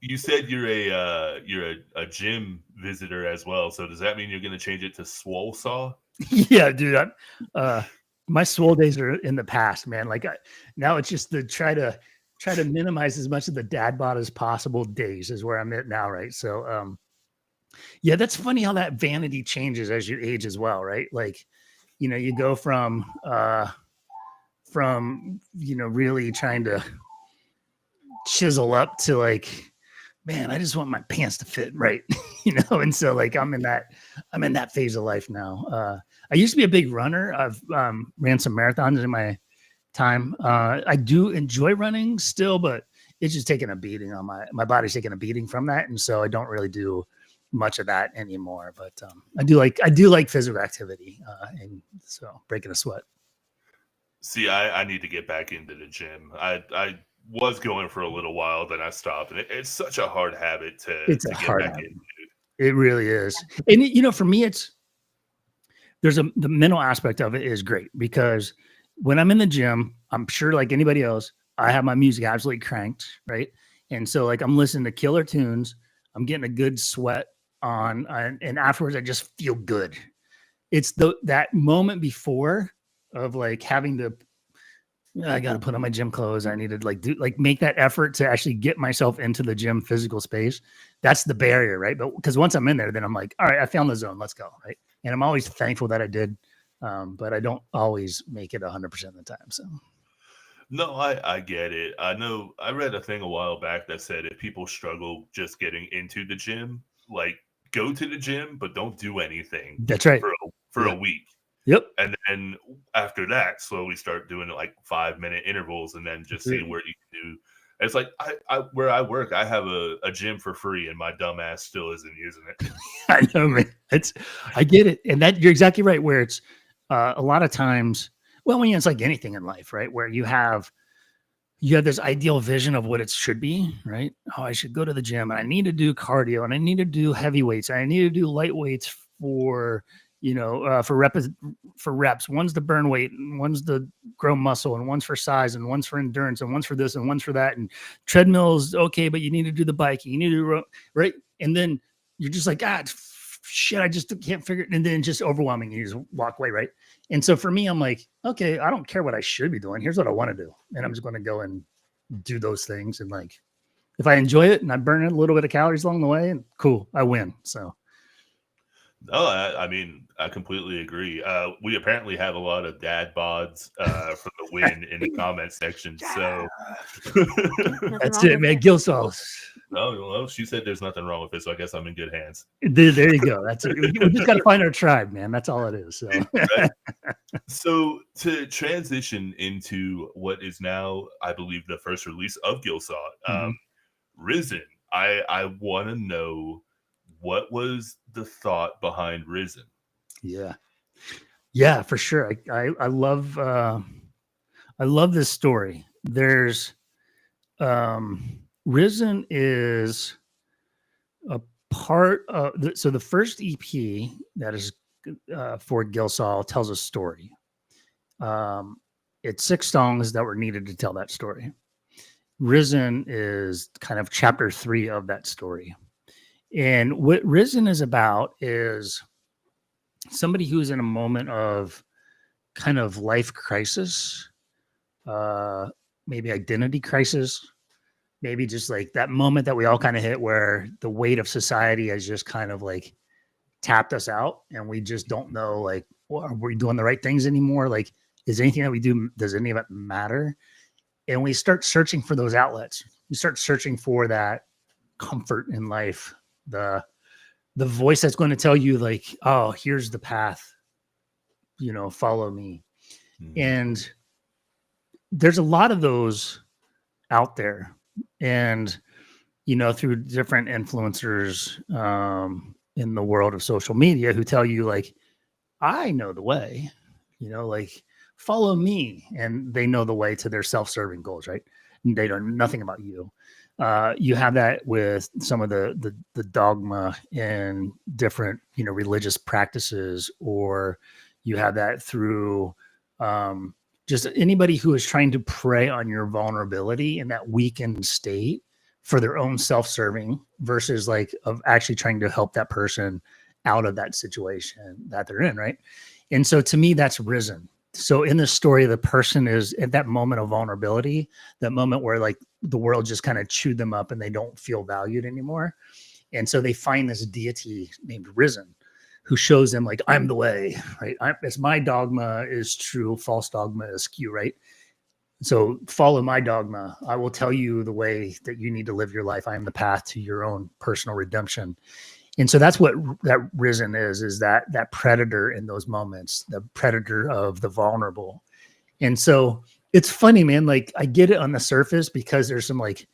[SPEAKER 1] you said you're a gym visitor as well. So does that mean you're gonna change it to GILLSAW?
[SPEAKER 2] Yeah, dude. My swole days are in the past, man. Like now it's just to try to minimize as much of the dad bod as possible days is where I'm at now. Right. So, yeah, that's funny how that vanity changes as you age as well. Right. Like, you go from really trying to chisel up to like, man, I just want my pants to fit right. And so like, I'm in that phase of life now. I used to be a big runner. I've ran some marathons in my time. I do enjoy running still, but it's just taking a beating on my body's taking a beating from that, and so I don't really do much of that anymore. But I do like physical activity, and so breaking a sweat.
[SPEAKER 1] See, I need to get back into the gym. I was going for a little while, then I stopped, and it's such a hard habit to
[SPEAKER 2] It's a
[SPEAKER 1] get
[SPEAKER 2] hard
[SPEAKER 1] back
[SPEAKER 2] habit.
[SPEAKER 1] into.
[SPEAKER 2] It really is. And for me, the mental aspect of it is great, because when I'm in the gym, I'm sure like anybody else, I have my music absolutely cranked, right? And so like I'm listening to killer tunes, I'm getting a good sweat on, and afterwards I just feel good. It's that moment before of like having to, I got to put on my gym clothes. I need to make that effort to actually get myself into the gym physical space. That's the barrier, right? But because once I'm in there, then I'm like, all right, I found the zone. Let's go, right? And I'm always thankful that I did, but I don't always make it 100% of the time. So
[SPEAKER 1] No, I get it. I know I read a thing a while back that said if people struggle just getting into the gym, like go to the gym, but don't do anything
[SPEAKER 2] that's right.
[SPEAKER 1] for a week.
[SPEAKER 2] Yep.
[SPEAKER 1] And then after that, slowly start doing like 5-minute intervals, and then just seeing where you can do. It's like I where I work, I have a gym for free, and my dumb ass still isn't using it.
[SPEAKER 2] I know, man. I get it, and that you're exactly right. Where it's a lot of times, well, when it's like anything in life, right? Where you have this ideal vision of what it should be, right? Oh, I should go to the gym, and I need to do cardio, and I need to do heavy weights, and I need to do light weights for reps. One's to burn weight, and one's to grow muscle, and one's for size, and one's for endurance, and one's for this, and one's for that. And treadmills, okay, but you need to do the biking, you need to do right, and then you're just like, shit, I just can't figure it, and then just overwhelming. You just walk away, right? And so for me, I'm like, okay, I don't care what I should be doing. Here's what I want to do, and I'm just going to go and do those things. And like, if I enjoy it and I burn a little bit of calories along the way, and cool, I win. So.
[SPEAKER 1] No, I mean, I completely agree. We apparently have a lot of dad bods for the win in the comment section. So
[SPEAKER 2] that's it, man. GILLSAW.
[SPEAKER 1] No, well, she said there's nothing wrong with it, so I guess I'm in good hands.
[SPEAKER 2] There you go. That's it. We just got to find our tribe, man. That's all it is. So,
[SPEAKER 1] right? So to transition into what is now, I believe, the first release of GILLSAW, Risen. I want to know, what was the thought behind Risen?
[SPEAKER 2] Yeah, for sure. I love this story. There's Risen is a part of so the first EP that is for GILLSAW tells a story. It's 6 songs that were needed to tell that story. Risen is kind of chapter 3 of that story. And what Risen is about is somebody who's in a moment of kind of life crisis, maybe identity crisis, maybe just like that moment that we all kind of hit where the weight of society has just kind of like tapped us out, and we just don't know, like, well, are we doing the right things anymore? Like, is anything that we do, does any of it matter? And we start searching for those outlets. You start searching for that comfort in life, the voice that's going to tell you like, oh, here's the path, follow me. And there's a lot of those out there, and through different influencers in the world of social media who tell you like, I know the way, like, follow me, and they know the way to their self-serving goals, right? And they know nothing about you. You have that with some of the dogma in different, religious practices, or you have that through just anybody who is trying to prey on your vulnerability in that weakened state for their own self-serving versus like of actually trying to help that person out of that situation that they're in, right? And so to me, that's Risen. So in this story, the person is at that moment of vulnerability, that moment where like the world just kind of chewed them up and they don't feel valued anymore. And so they find this deity named Risen who shows them like, I'm the way, right? It's my dogma is true, false dogma is skew, right? So follow my dogma. I will tell you the way that you need to live your life. I am the path to your own personal redemption. And so that's what that Risen is that predator in those moments, the predator of the vulnerable. And so it's funny, man. Like I get it on the surface because there's some like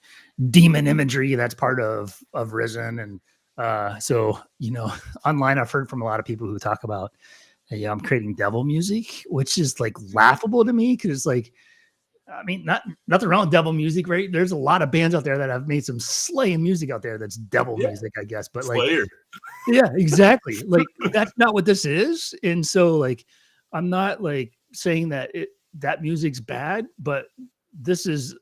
[SPEAKER 2] demon imagery that's part of Risen. And so, online I've heard from a lot of people who talk about, hey, I'm creating devil music, which is like laughable to me because it's like, I mean, nothing wrong with devil music, right? There's a lot of bands out there that have made some slaying music out there that's devil music, I guess. But like,
[SPEAKER 1] Slayer.
[SPEAKER 2] yeah, exactly. Like that's not what this is. And so like, I'm not like saying that that music's bad, but this is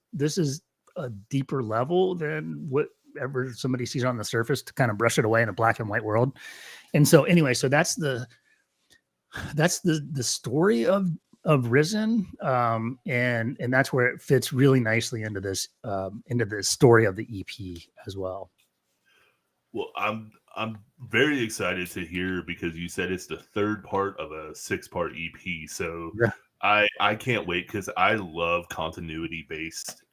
[SPEAKER 2] a deeper level than whatever somebody sees on the surface to kind of brush it away in a black and white world. And so anyway, so that's the story of Risen, and that's where it fits really nicely into this story of the EP as well.
[SPEAKER 1] Well, I'm very excited to hear because you said it's the third part of a 6-part EP. So
[SPEAKER 2] Yeah.
[SPEAKER 1] I can't wait because I love continuity based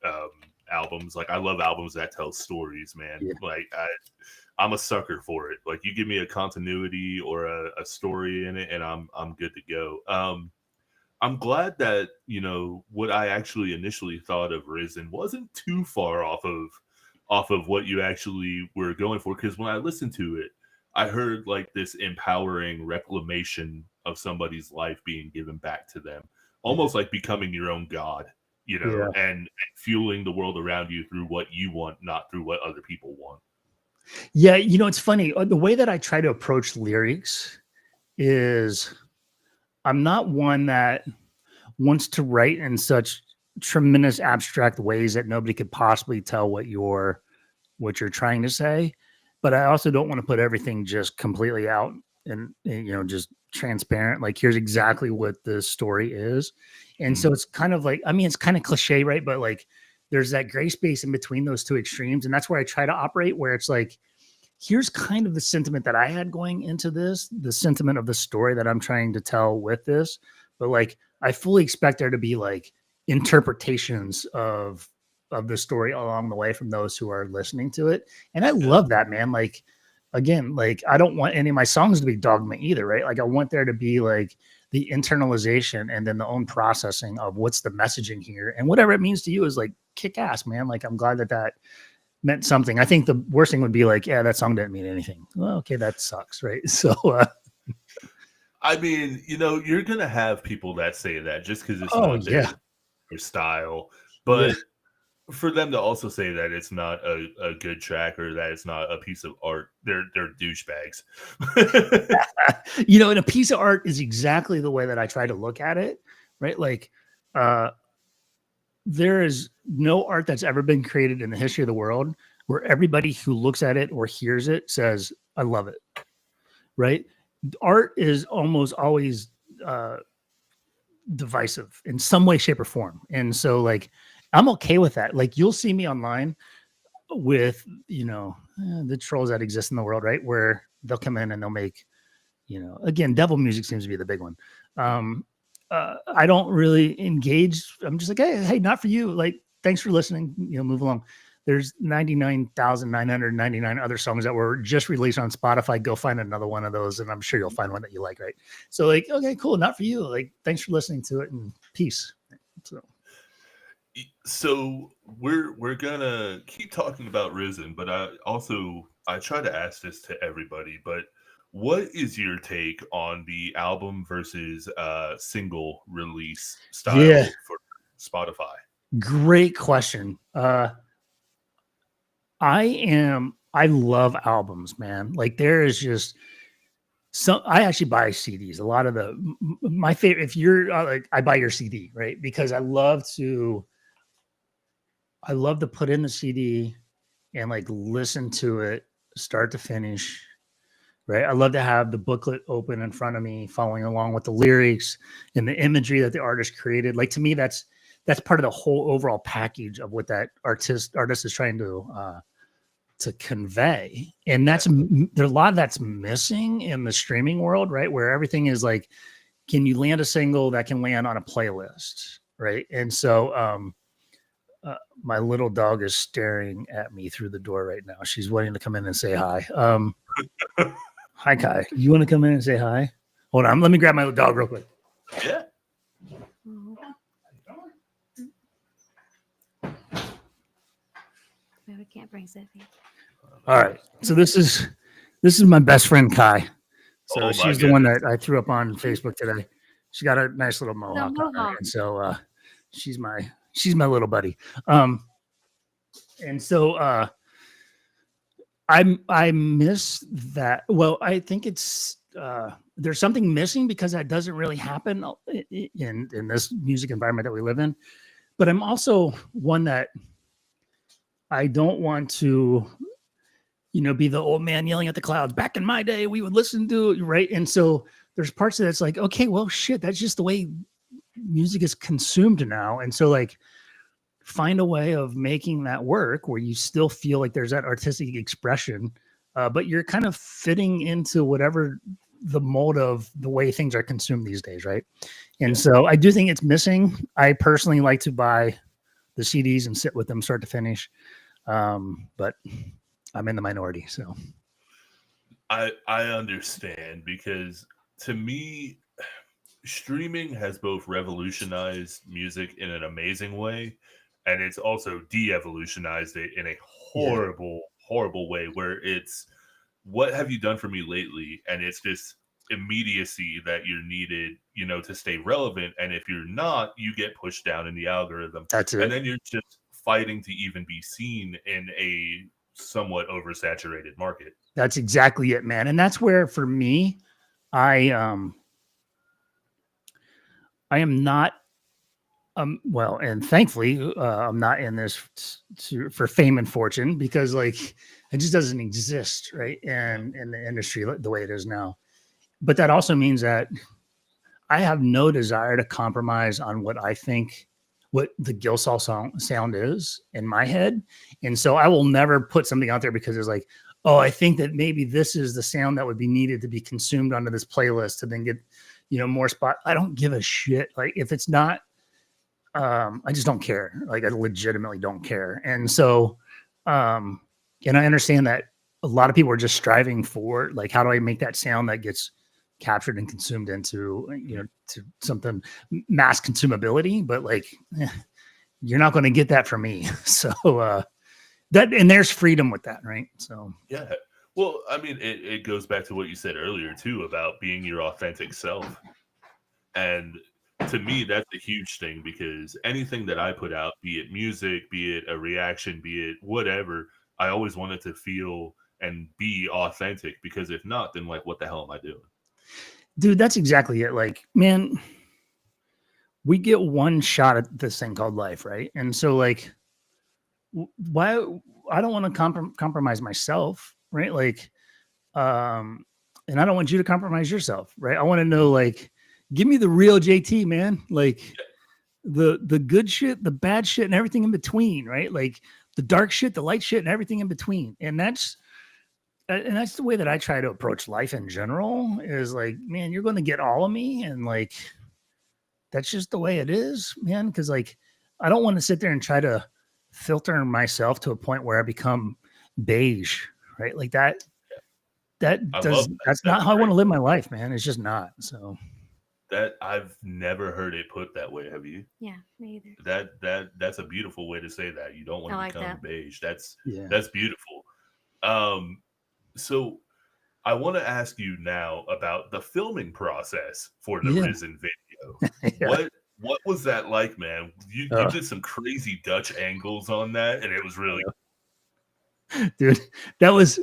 [SPEAKER 1] albums. Like I love albums that tell stories, man.
[SPEAKER 2] Yeah.
[SPEAKER 1] Like I'm a sucker for it. Like you give me a continuity or a story in it, and I'm good to go. I'm glad that what I actually initially thought of Risen wasn't too far off of what you actually were going for. Because when I listened to it, I heard like this empowering reclamation of somebody's life being given back to them, almost like becoming your own god, and fueling the world around you through what you want, not through what other people want.
[SPEAKER 2] Yeah, it's funny. The way that I try to approach lyrics is I'm not one that wants to write in such tremendous abstract ways that nobody could possibly tell what you're trying to say. But I also don't want to put everything just completely out and just transparent. Like here's exactly what the story is. And so it's kind of like, I mean, it's kind of cliche, right? But like there's that gray space in between those two extremes. And that's where I try to operate, where it's like, here's kind of the sentiment that I had going into this, the sentiment of the story that I'm trying to tell with this. But like, I fully expect there to be like interpretations of the story along the way from those who are listening to it. And I love that, man. Like, again, like I don't want any of my songs to be dogma either, right? Like I want there to be like the internalization and then the own processing of what's the messaging here, and whatever it means to you is like kick ass, man. Like I'm glad that meant something. I think the worst thing would be like, yeah, that song didn't mean anything. Well, okay, that sucks, right? So
[SPEAKER 1] I mean, you're gonna have people that say that just because it's not their style, but for them to also say that it's not a good track or that it's not a piece of art, they're douchebags.
[SPEAKER 2] And a piece of art is exactly the way that I try to look at it, right? Like, there is no art that's ever been created in the history of the world where everybody who looks at it or hears it says, I love it, right? Art is almost always divisive in some way, shape, or form. And so like, I'm okay with that. Like you'll see me online with, the trolls that exist in the world, right? Where they'll come in and they'll make, again, devil music seems to be the big one. I don't really engage. I'm just like, hey, not for you. Like, thanks for listening. Move along. There's 99,999 other songs that were just released on Spotify. Go find another one of those, and I'm sure you'll find one that you like, right? So, like, okay, cool, not for you. Like, thanks for listening to it, and peace.
[SPEAKER 1] So we're gonna keep talking about Risen, but I try to ask this to everybody, but what is your take on the album versus single release style for Spotify?
[SPEAKER 2] Great question. I love albums, man. Like there is just I actually buy CDs. A lot of my favorite, if you're like, I buy your CD, right? Because I love to put in the CD and like listen to it start to finish, right? I love to have the booklet open in front of me, following along with the lyrics and the imagery that the artist created. Like to me, that's part of the whole overall package of what that artist is trying to convey. And there's a lot of that's missing in the streaming world, right? Where everything is like, can you land a single that can land on a playlist, right? And so my little dog is staring at me through the door right now. She's waiting to come in and say hi. Hi, Kai. You want to come in and say hi? Hold on. Let me grab my dog real quick.
[SPEAKER 1] Yeah.
[SPEAKER 3] We can't bring Zippy.
[SPEAKER 2] All right. So this is my best friend Kai. So
[SPEAKER 1] Oh my
[SPEAKER 2] she's the one
[SPEAKER 1] goodness.
[SPEAKER 2] that I threw up on Facebook today. She got a nice little mohawk on her,
[SPEAKER 3] mohawk.
[SPEAKER 2] and so she's my little buddy. And so I miss that. Well, I think it's there's something missing because that doesn't really happen in this music environment that we live in. But I'm also one that I don't want to, be the old man yelling at the clouds. Back in my day, we would listen to it, right? And so there's parts of that's like, okay, well, shit, that's just the way music is consumed now. And so like, find a way of making that work where you still feel like there's that artistic expression, but you're kind of fitting into whatever the mold of the way things are consumed these days, right? And so I do think it's missing. I personally like to buy the CDs and sit with them start to finish, but I'm in the minority. So
[SPEAKER 1] I understand, because to me, streaming has both revolutionized music in an amazing way, and it's also de-evolutionized it in a horrible way, where it's, what have you done for me lately? And it's this immediacy that you're needed, to stay relevant. And if you're not, you get pushed down in the algorithm.
[SPEAKER 2] That's it.
[SPEAKER 1] And then you're just fighting to even be seen in a somewhat oversaturated market.
[SPEAKER 2] That's exactly it, man. And that's where, for me, I am not, well, and thankfully, I'm not in this for fame and fortune, because like it just doesn't exist, right? And in the industry the way it is now. But that also means that I have no desire to compromise on what I think, what the GILLSAW sound is in my head. And so I will never put something out there because it's like, oh, I think that maybe this is the sound that would be needed to be consumed onto this playlist to then get, more spot. I don't give a shit. Like if it's not, I just don't care. Like I legitimately don't care. And so, and I understand that a lot of people are just striving for like, how do I make that sound that gets captured and consumed into, to something mass consumability, but like, you're not going to get that from me. So, that, and there's freedom with that. Right. So,
[SPEAKER 1] yeah. Well, I mean, it goes back to what you said earlier too, about being your authentic self. And to me, that's a huge thing, because anything that I put out, be it music, be it a reaction, be it whatever, I always wanted to feel and be authentic, because if not, then like, what the hell am I doing?
[SPEAKER 2] Dude, that's exactly it. Like, man, we get one shot at this thing called life, right? And so like, why I don't want to compromise myself, right? Like, and I don't want you to compromise yourself, right? I want to know, like, give me the real JT, man. Like the good shit, the bad shit, and everything in between, right? Like the dark shit, the light shit, and everything in between. And that's the way that I try to approach life in general, is like, man, you're going to get all of me. And like, that's just the way it is, man. Cause like, I don't want to sit there and try to filter myself to a point where I become beige, right? Like that's not how I want to live my life, man. It's just not. So
[SPEAKER 1] that, I've never heard it put that way. Have you?
[SPEAKER 3] Yeah, me either.
[SPEAKER 1] That's a beautiful way to say that. You don't want to become
[SPEAKER 3] that.
[SPEAKER 1] beige. That's beautiful. So I want to ask you now about the filming process for the Risen video. What was that like, man? You did some crazy Dutch angles on that, and it was really,
[SPEAKER 2] dude, that was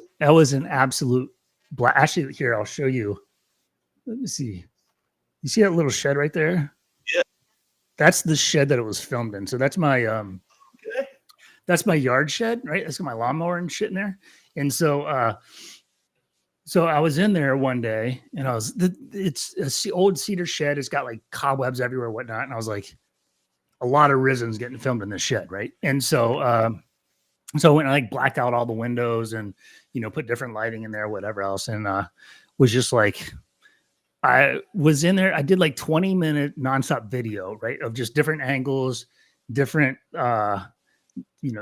[SPEAKER 2] an absolute blast. Actually, here, I'll show you. Let me see. You see that little shed right there?
[SPEAKER 1] Yeah.
[SPEAKER 2] That's the shed that it was filmed in. So that's my that's my yard shed, right? That's got my lawnmower and shit in there. And so so I was in there one day, and it's an old cedar shed. It's got like cobwebs everywhere, whatnot. And I was like, a lot of Risen's getting filmed in this shed, right? And so so when I like blacked out all the windows and put different lighting in there, whatever else, and was just like, I was in there. I did like 20-minute nonstop video, right, of just different angles, different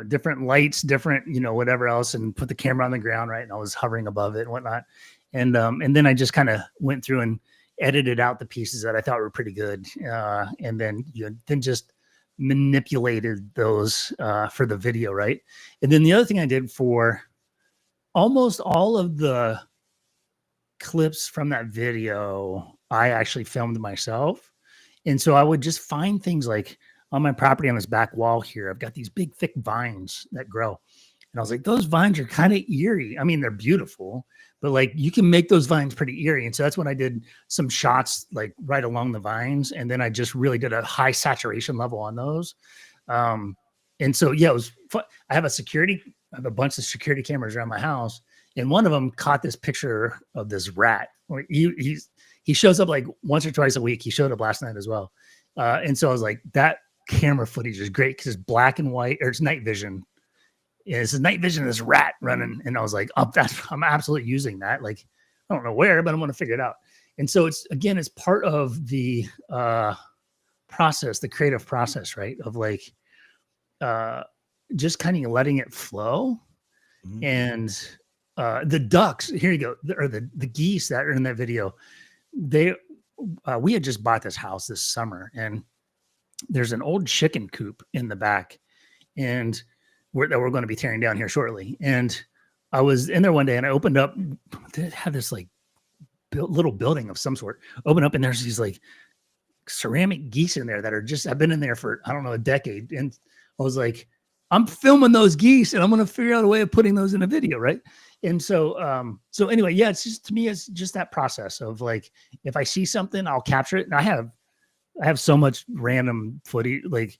[SPEAKER 2] different lights, different whatever else, and put the camera on the ground, right, and I was hovering above it and whatnot, and then I just kind of went through and edited out the pieces that I thought were pretty good, and then then just manipulated those for the video, right? And then the other thing I did for almost all of the clips from that video, I actually filmed myself. And so I would just find things like on my property on this back wall here, I've got these big, thick vines that grow. And I was like, those vines are kind of eerie. I mean, they're beautiful, but like you can make those vines pretty eerie. And so that's when I did some shots like right along the vines. And then I just really did a high saturation level on those. And so, yeah, it was fun. I have a bunch of security cameras around my house. And one of them caught this picture of this rat. He shows up like once or twice a week. He showed up last night as well. And so I was like, that camera footage is great because it's black and white, or it's night vision. Yeah, it's a night vision of this rat running. And I was like, I'm absolutely using that. Like, I don't know where, but I'm going to figure it out. And so it's part of the process, the creative process, right? Of like just kind of letting it flow. Mm-hmm. And the ducks, here you go, or the geese that are in that video, we had just bought this house this summer, and there's an old chicken coop in the back, and we're going to be tearing down here shortly. And I was in there one day and I opened up, they had this like little building of some sort, open up, and there's these like ceramic geese in there that are just, I've been in there for, I don't know, a decade. And I was like, I'm filming those geese and I'm going to figure out a way of putting those in a video. Right. And so, so anyway, yeah, it's just, to me, it's just that process of like, if I see something, I'll capture it. And I have so much random footage, like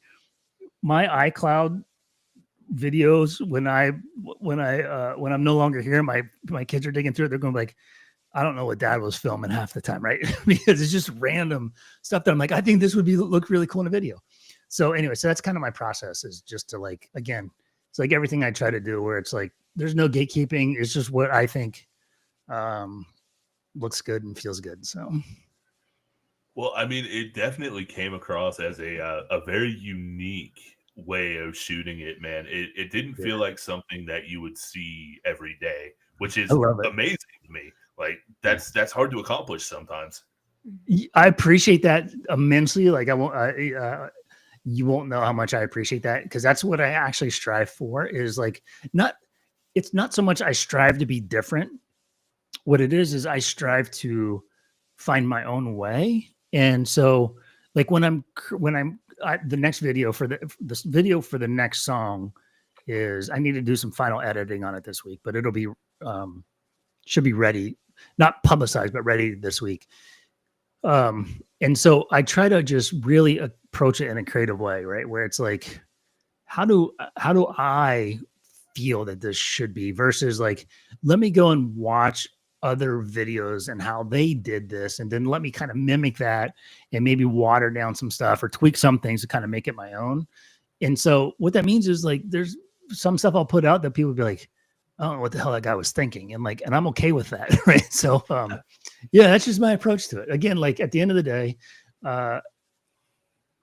[SPEAKER 2] my iCloud videos, when I'm no longer here, my kids are digging through it. They're going to be like, I don't know what dad was filming half the time. Right. Because it's just random stuff that I'm like, I think this would look really cool in a video. So anyway, so that's kind of my process, is just to like, again, it's like everything I try to do where it's like, there's no gatekeeping. It's just what I think looks good and feels good. So.
[SPEAKER 1] Well, I mean, it definitely came across as a very unique way of shooting it, man. It didn't feel like something that you would see every day, which is amazing to me. Like that's hard to accomplish sometimes.
[SPEAKER 2] I appreciate that immensely. Like you won't know how much I appreciate that, because that's what I actually strive for, is like, it's not so much I strive to be different. What it is I strive to find my own way. And so like when the next video for this video for the next song is, I need to do some final editing on it this week, but it'll be, should be ready, not publicized, but ready this week. And so I try to just really approach it in a creative way, right? Where it's like, how do I feel that this should be, versus like, let me go and watch other videos and how they did this, and then let me kind of mimic that and maybe water down some stuff or tweak some things to kind of make it my own. And so what that means is like, there's some stuff I'll put out that people will be like, I don't know what the hell that guy was thinking. And like, and I'm okay with that. Right. So, yeah, that's just my approach to it. Again, like at the end of the day,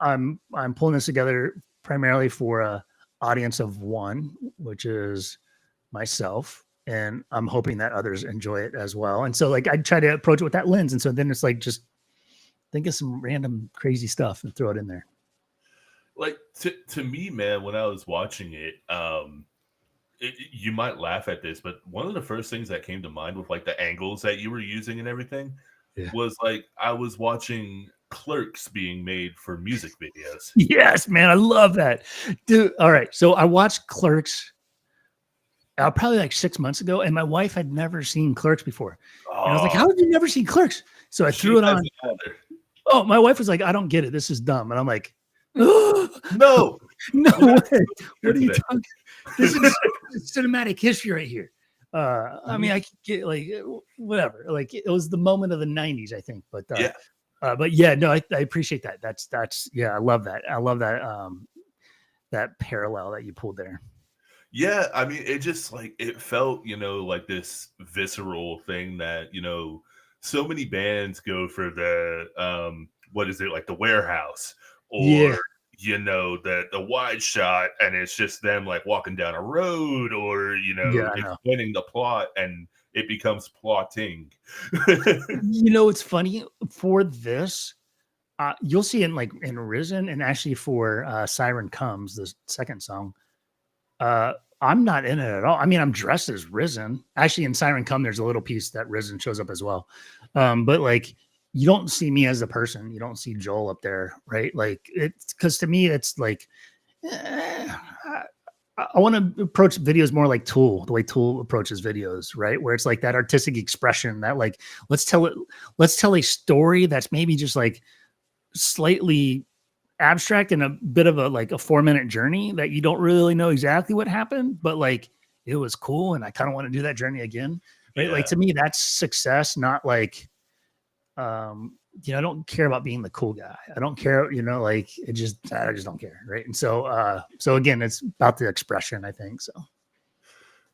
[SPEAKER 2] I'm pulling this together primarily for a audience of one, which is myself. And I'm hoping that others enjoy it as well. And so like, I try to approach it with that lens. And so then it's like, just think of some random crazy stuff and throw it in there.
[SPEAKER 1] Like to me, man, when I was watching it, you might laugh at this, but one of the first things that came to mind with like the angles that you were using and everything was like, I was watching Clerks being made for music videos.
[SPEAKER 2] Yes, man. I love that, dude. All right. So I watched Clerks probably like 6 months ago, and my wife had never seen Clerks before. And I was like, how have you never seen Clerks? So I threw it on. Oh, my wife was like, I don't get it. This is dumb. And I'm like,
[SPEAKER 1] no
[SPEAKER 2] way. What are you talking? This is cinematic history right here. I mean, I could get like whatever. Like it was the moment of the 90s, I think. But yeah, no, I appreciate that. That's yeah, I love that. I love that that parallel that you pulled there.
[SPEAKER 1] Yeah, I mean, it just like, it felt, like this visceral thing that, so many bands go for the what is it, like the warehouse, or the wide shot, and it's just them like walking down a road, or explaining the plot, and it becomes plotting.
[SPEAKER 2] It's funny for this. You'll see in Risen, and actually for Siren Comes, the second song. I'm not in it at all. I mean, I'm dressed as Risen. Actually, in Siren Come, there's a little piece that Risen shows up as well. But like, you don't see me as the person. You don't see Jole up there, right? Like, it's because to me, it's like, I want to approach videos more like Tool, the way Tool approaches videos, right? Where it's like that artistic expression that like, let's tell a story that's maybe just like slightly abstract and a bit of a 4-minute journey that you don't really know exactly what happened, but like it was cool and I kind of want to do that journey again. Right.
[SPEAKER 1] Yeah.
[SPEAKER 2] Like to me, that's success, not like I don't care about being the cool guy. I don't care, like I just don't care. Right. And so again, it's about the expression, I think. So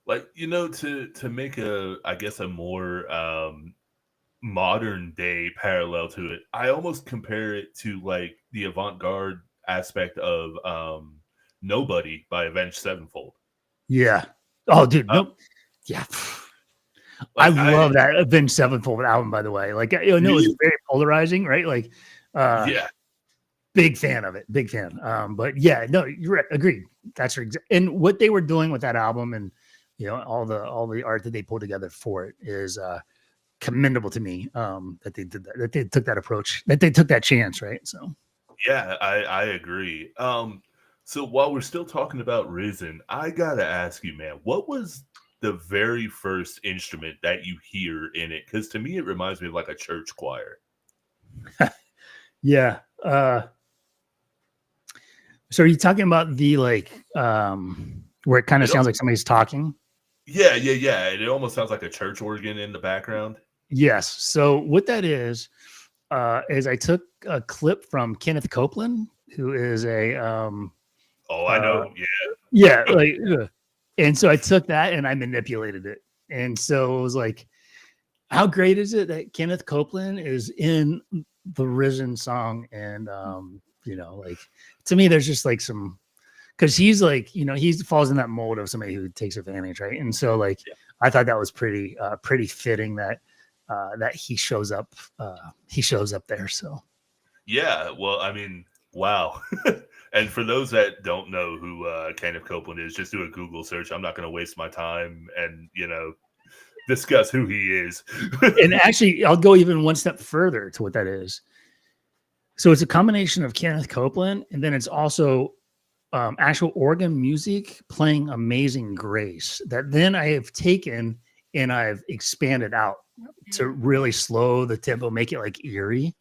[SPEAKER 1] like, to make I guess a more modern day parallel to it, I almost compare it to like the avant-garde aspect of Nobody by Avenged Sevenfold.
[SPEAKER 2] yeah. Oh dude, nope. Yeah. I love that Avenged Sevenfold album, by the way. Like, it's very polarizing, right? Like,
[SPEAKER 1] yeah,
[SPEAKER 2] big fan of it, big fan. But yeah, no, you're right. Agreed. That's and what they were doing with that album, and all the art that they pulled together for it is commendable to me. That they did that they took that approach, that they took that chance, right? So
[SPEAKER 1] yeah, I agree. So while we're still talking about Risen, I gotta ask you, man, what was the very first instrument that you hear in it? Because to me, it reminds me of like a church choir.
[SPEAKER 2] Yeah. So are you talking about the where it kind of sounds like somebody's talking?
[SPEAKER 1] Yeah. It almost sounds like a church organ in the background.
[SPEAKER 2] Yes. So what that is I took a clip from Kenneth Copeland, who is a
[SPEAKER 1] I know.
[SPEAKER 2] Yeah. And so I took that and I manipulated it. And so it was like, how great is it that Kenneth Copeland is in the Risen song? And, like to me, there's just like some, because he's like, he falls in that mold of somebody who takes advantage. Right. And so I thought that was pretty fitting that he shows up there. So,
[SPEAKER 1] yeah. Well, I mean, wow. And for those that don't know who Kenneth Copeland is, just do a Google search. I'm not going to waste my time and, discuss who he is.
[SPEAKER 2] And actually, I'll go even one step further to what that is. So it's a combination of Kenneth Copeland, and then it's also actual organ music playing Amazing Grace that then I have taken and I've expanded out to really slow the tempo, make it like eerie.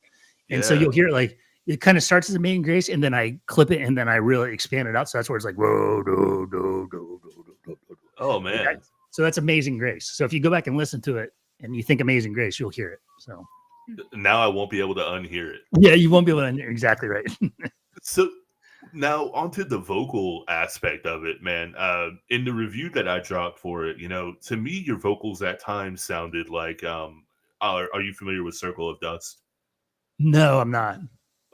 [SPEAKER 2] And so you'll hear it it kind of starts as Amazing Grace, and then I clip it, and then I really expand it out. So that's where it's like, whoa, do, do, do, do, do, do.
[SPEAKER 1] Oh, man.
[SPEAKER 2] So that's Amazing Grace. So if you go back and listen to it and you think Amazing Grace, you'll hear it. So
[SPEAKER 1] now I won't be able to unhear it.
[SPEAKER 2] Yeah, you won't be able to unhear. Exactly right.
[SPEAKER 1] So now onto the vocal aspect of it, man. In the review that I dropped for it, to me, your vocals at times sounded like, are you familiar with Circle of Dust?
[SPEAKER 2] No, I'm not.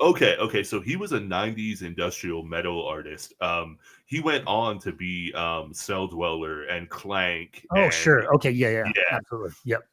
[SPEAKER 1] Okay. So he was a 90s industrial metal artist. He went on to be Cell Dweller and Clank.
[SPEAKER 2] Oh, sure. Okay. Yeah. Absolutely. Yep.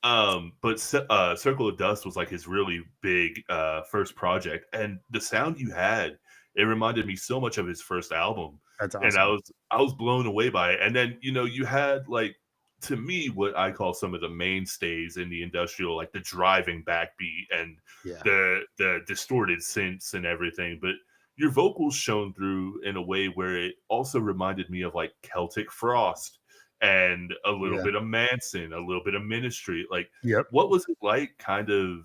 [SPEAKER 1] But Circle of Dust was like his really big first project, and the sound you had, it reminded me so much of his first album.
[SPEAKER 2] That's awesome.
[SPEAKER 1] And I was blown away by it. And then you had like, to me, what I call some of the mainstays in the industrial, like the driving backbeat and the distorted synths and everything. But your vocals shone through in a way where it also reminded me of like Celtic Frost and a little bit of Manson, a little bit of Ministry. Like, what was it like kind of,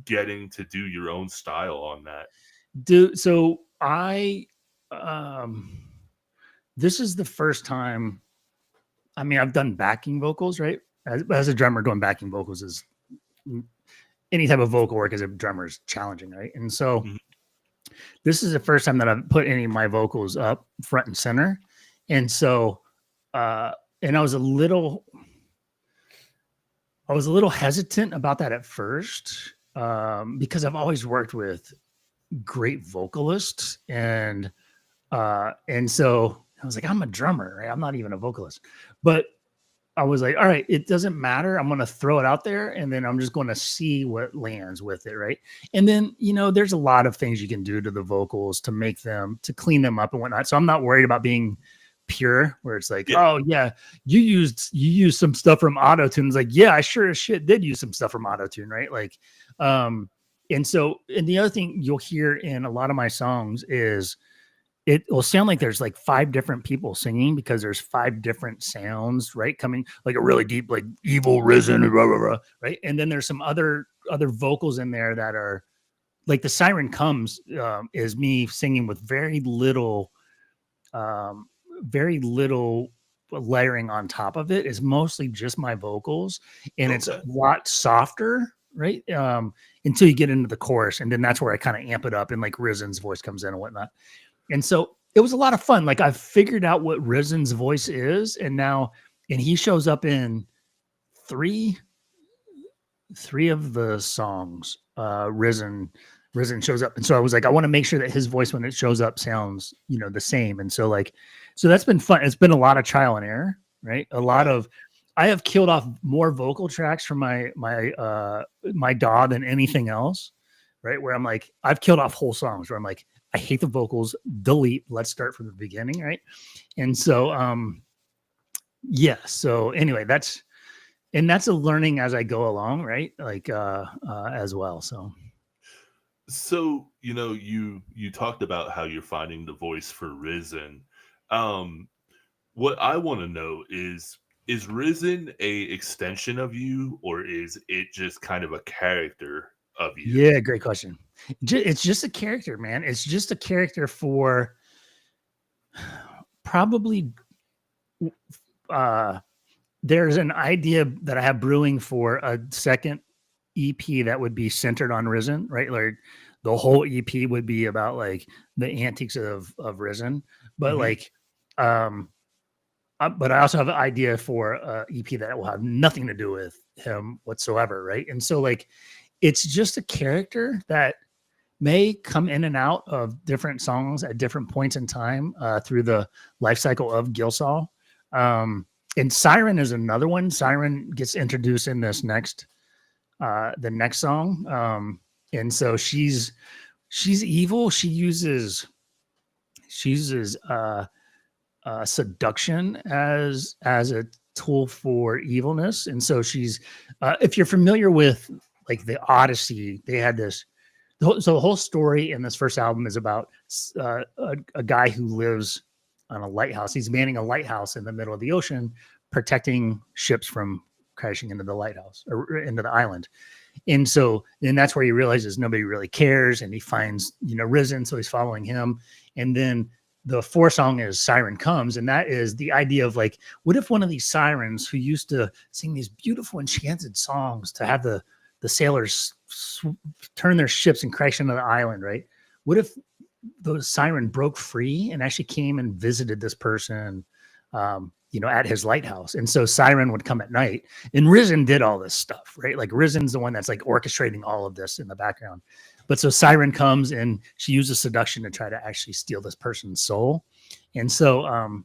[SPEAKER 1] getting to do your own style on that?
[SPEAKER 2] Dude, so this is the first time. I mean, I've done backing vocals, right? As a drummer, doing backing vocals is any type of vocal work as a drummer is challenging, right? And so this is the first time that I've put any of my vocals up front and center. And so, and I was a little hesitant about that at first, because I've always worked with great vocalists, and so I was like, I'm a drummer, right? I'm not even a vocalist. But I was like, all right, it doesn't matter. I'm going to throw it out there and then I'm just going to see what lands with it. Right. And then, there's a lot of things you can do to the vocals to make them, to clean them up and whatnot. So I'm not worried about being pure where it's like, oh yeah, you used some stuff from Auto-Tune. It's like, yeah, I sure as shit did use some stuff from Auto-Tune. Right. Like, and the other thing you'll hear in a lot of my songs is, it will sound like there's like 5 different people singing because there's 5 different sounds, right? Coming like a really deep, like evil risen, blah, blah, blah, right? And then there's some other vocals in there that are like the siren comes is me singing with very little layering on top of it. Is mostly just my vocals, and it's a lot softer, right? Until you get into the chorus, and then that's where I kind of amp it up, and like Risen's voice comes in and whatnot. And so it was a lot of fun. Like I've figured out what Risen's voice is, and he shows up in three of the songs. Risen shows up, and so I was like, I want to make sure that his voice when it shows up sounds, the same. And so that's been fun. It's been a lot of trial and error, right? I have killed off more vocal tracks from my DAW than anything else, right? Where I'm like, I've killed off whole songs where I'm like, I hate the vocals, delete, let's start from the beginning, right? And so, so anyway, that's a learning as I go along, right? Like, as well, so.
[SPEAKER 1] So, you talked about how you're finding the voice for Risen. What I want to know is Risen a extension of you, or is it just kind of a character of you?
[SPEAKER 2] Yeah, great question. It's just a character, man. It's just a character for probably there's an idea that I have brewing for a second EP that would be centered on Risen, right? Like the whole EP would be about like the antics of Risen, but but I also have an idea for a EP that will have nothing to do with him whatsoever, right? And so like it's just a character that may come in and out of different songs at different points in time through the life cycle of GILLSAW. And Siren is another one. Siren gets introduced in this the next song. And so she's evil. She uses seduction as a tool for evilness. And so she's, if you're familiar with like the Odyssey, they had this. So the whole story in this first album is about a guy who lives on a lighthouse. He's manning a lighthouse in the middle of the ocean, protecting ships from crashing into the lighthouse or into the island. And that's where he realizes nobody really cares. And he finds, Risen. So he's following him. And then the 4th song is Siren Comes. And that is the idea of like, what if one of these sirens who used to sing these beautiful enchanted songs to have the sailors turn their ships and crash into the island, right? What if the siren broke free and actually came and visited this person, at his lighthouse? And so Siren would come at night, and Risen did all this stuff, right? Like Risen's the one that's like orchestrating all of this in the background. But so Siren comes and she uses seduction to try to actually steal this person's soul. And so,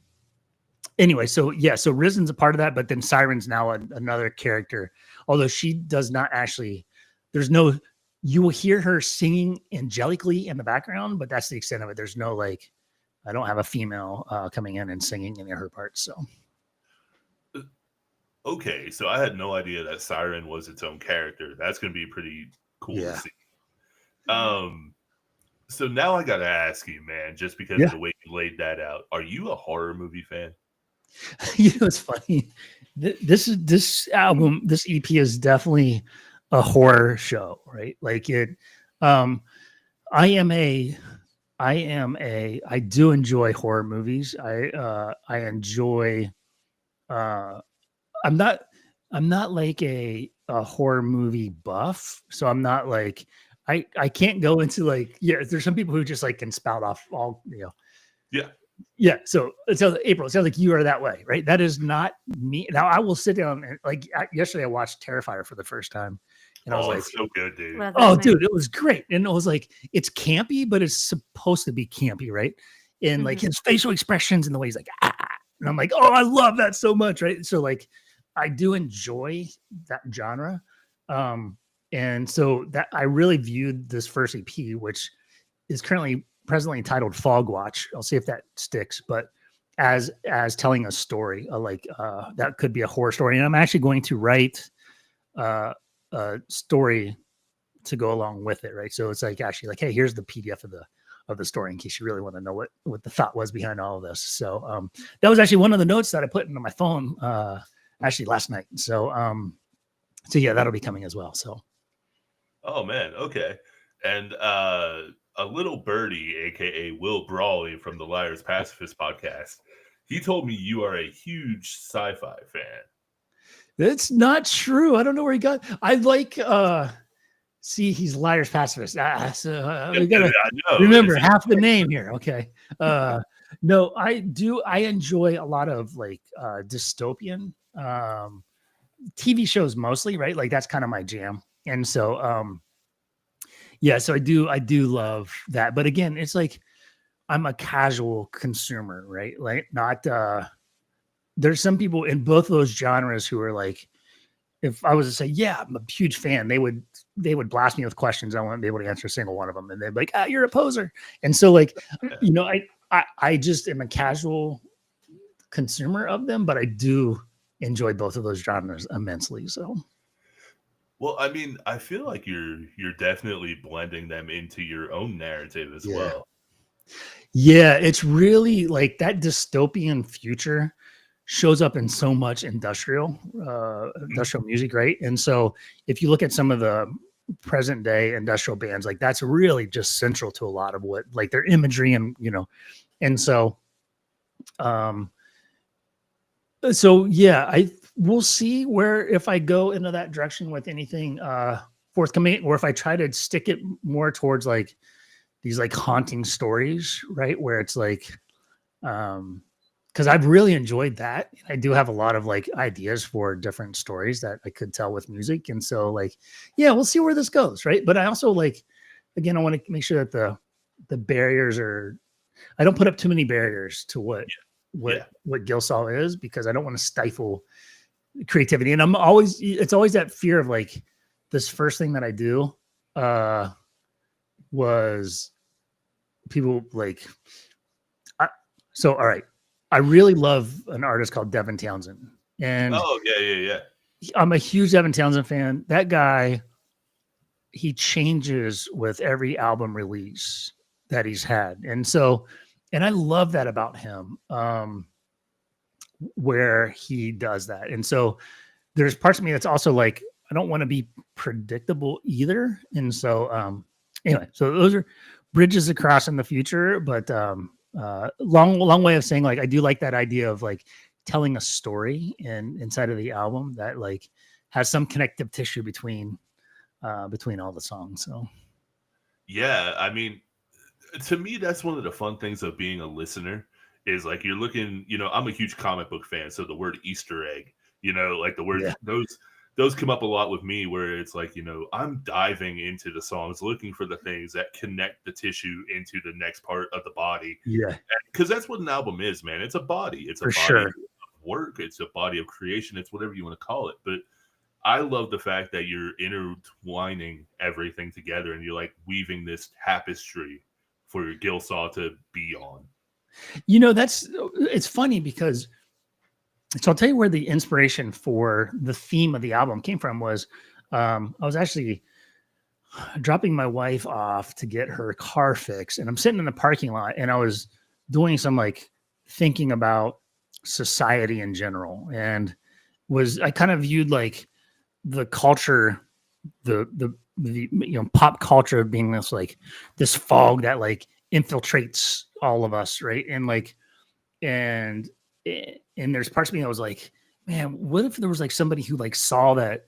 [SPEAKER 2] anyway, so Risen's a part of that, but then Siren's now another character, although she does not actually, you will hear her singing angelically in the background, but that's the extent of it. There's no like, I don't have a female coming in and singing any of her parts. So.
[SPEAKER 1] Okay. So I had no idea that Siren was its own character. That's going to be pretty cool to see. So now I got to ask you, man, just because of the way you laid that out, are you a horror movie fan?
[SPEAKER 2] It's funny. This album, this EP is definitely a horror show, right? Like it, I do enjoy horror movies. I enjoy, I'm not like a horror movie buff. So I'm not like, I can't go into like, there's some people who just like can spout off all, Yeah. So April, it sounds like you are that way, right? That is not me. Now I will sit down and like yesterday I watched Terrifier for the first time. And I was like,
[SPEAKER 1] so good, dude.
[SPEAKER 2] Dude, it was great. And it was like, it's campy, but it's supposed to be campy, right? And like his facial expressions and the way he's like, and I'm like, oh, I love that so much, right? So like, I do enjoy that genre. And so that I really viewed this first EP, which is presently entitled Fog Watch. I'll see if that sticks, but as telling a story, that could be a horror story. And I'm actually going to write a story to go along with it, right? So it's like actually like, hey, here's the PDF of the story in case you really want to know what the thought was behind all of this. So that was actually one of the notes that I put into my phone actually last night. So yeah, that'll be coming as well. So
[SPEAKER 1] Oh man, okay. And a little birdie, aka Will Brawley from the Liars Pacifist podcast, he told me you are a huge sci-fi fan.
[SPEAKER 2] That's not true. I don't know where he got. I like see, he's Liars Pacifist. We gotta remember half the name here. Okay. No, I do. I enjoy a lot of like dystopian TV shows mostly, right? Like that's kind of my jam. And so yeah, so I do love that. But again, it's like I'm a casual consumer, right? Like not there's some people in both those genres who are like, if I was to say, yeah, I'm a huge fan, they would blast me with questions. I wouldn't be able to answer a single one of them. And they'd be like, ah, you're a poser. And so like, you know, I just am a casual consumer of them, but I do enjoy both of those genres immensely. So
[SPEAKER 1] well, I mean, I feel like you're definitely blending them into your own narrative as well.
[SPEAKER 2] Yeah, it's really like that dystopian future shows up in so much industrial music, right? And so if you look at some of the present day industrial bands, like that's really just central to a lot of what like their imagery and and so yeah, we'll see where if I go into that direction with anything forthcoming, or if I try to stick it more towards like these like haunting stories, right? Where it's like because I've really enjoyed that. I do have a lot of like ideas for different stories that I could tell with music. And so like, yeah, we'll see where this goes. Right. But I also like, again, I want to make sure that the barriers I don't put up too many barriers to what GILLSAW is, because I don't want to stifle creativity. And it's always that fear of like this first thing that I do was people like, all right. I really love an artist called Devin Townsend. And
[SPEAKER 1] yeah.
[SPEAKER 2] I'm a huge Devin Townsend fan. That guy, he changes with every album release that he's had. And so, and I love that about him, where he does that. And so there's parts of me that's also like, I don't want to be predictable either. And so, anyway, so those are bridges across in the future, but, long way of saying like I do like that idea of like telling a story inside of the album that like has some connective tissue between all the songs. So
[SPEAKER 1] yeah, I mean, to me that's one of the fun things of being a listener is like you're looking, I'm a huge comic book fan, so the word Easter egg, like the word those come up a lot with me, where it's like, I'm diving into the songs, looking for the things that connect the tissue into the next part of the body.
[SPEAKER 2] Yeah.
[SPEAKER 1] Because that's what an album is, man. It's a body. It's a body of work. It's a body of creation. It's whatever you want to call it. But I love the fact that you're intertwining everything together and you're like weaving this tapestry for your GILLSAW to be on.
[SPEAKER 2] It's funny because, so I'll tell you where the inspiration for the theme of the album came from was, I was actually dropping my wife off to get her car fixed, and I'm sitting in the parking lot and I was doing some like thinking about society in general, and I kind of viewed like the culture, the pop culture being this fog that like infiltrates all of us, right? And like, and there's parts of me that was like, man, what if there was like somebody who like saw that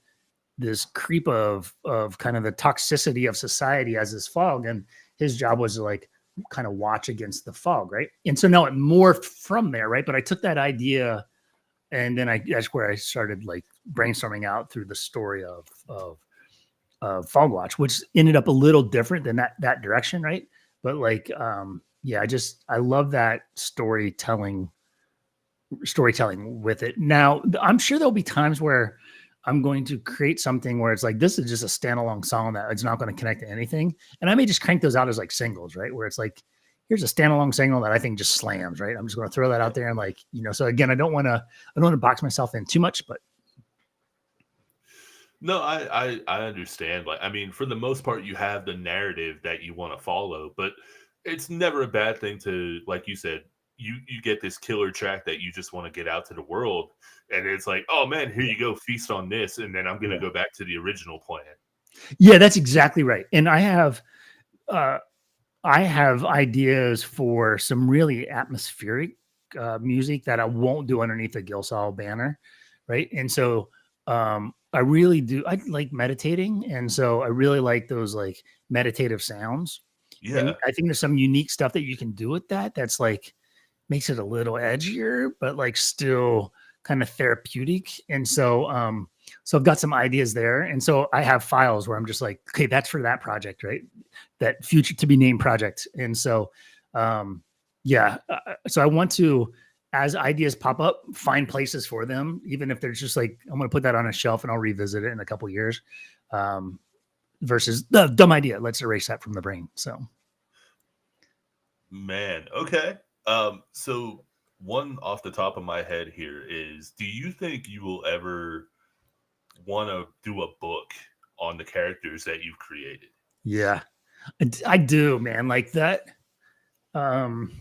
[SPEAKER 2] this creep of kind of the toxicity of society as this fog, and his job was to like kind of watch against the fog, right? And so now it morphed from there, right? But I took that idea, and then that's where I started like brainstorming out through the story of Fog Watch, which ended up a little different than that direction, right? But like, I love that storytelling storytelling with it. Now, I'm sure there'll be times where I'm going to create something where it's like, this is just a standalone song that it's not going to connect to anything. And I may just crank those out as like singles, right? Where it's like, here's a standalone single that I think just slams, right? I'm just going to throw that out there and like, so again, I don't want to box myself in too much, but.
[SPEAKER 1] No, I understand. Like, I mean, for the most part, you have the narrative that you want to follow, but it's never a bad thing to, like you said, you get this killer track that you just want to get out to the world, and it's like, oh man, here you go, feast on this, and then I'm gonna go back to the original plan.
[SPEAKER 2] Yeah, that's exactly right. And I have ideas for some really atmospheric music that I won't do underneath the GILLSAW banner, right? And so I really do. I like meditating, and so I really like those like meditative sounds.
[SPEAKER 1] Yeah,
[SPEAKER 2] and I think there's some unique stuff that you can do with that. That's like makes it a little edgier, but like still kind of therapeutic. And so, so I've got some ideas there. And so I have files where I'm just like, okay, that's for that project, right? That future to be named project. And so, so I want to, as ideas pop up, find places for them, even if they're just like, I'm going to put that on a shelf and I'll revisit it in a couple of years. Versus the dumb idea. Let's erase that from the brain. So,
[SPEAKER 1] man, okay. So one off the top of my head here is, do you think you will ever want to do a book on the characters that you've created?
[SPEAKER 2] Yeah, I do, man. Like that. I'm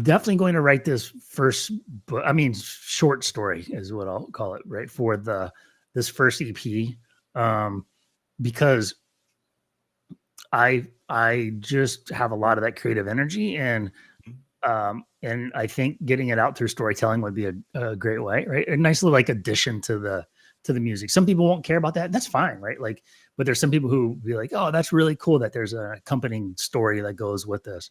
[SPEAKER 2] definitely going to write this first book. I mean, short story is what I'll call it, right? For this first EP. Because I just have a lot of that creative energy, and I think getting it out through storytelling would be a great way, right? A nice little like addition to the music. Some people won't care about that. That's fine, right? Like, but there's some people who be like, oh, that's really cool that there's an accompanying story that goes with this.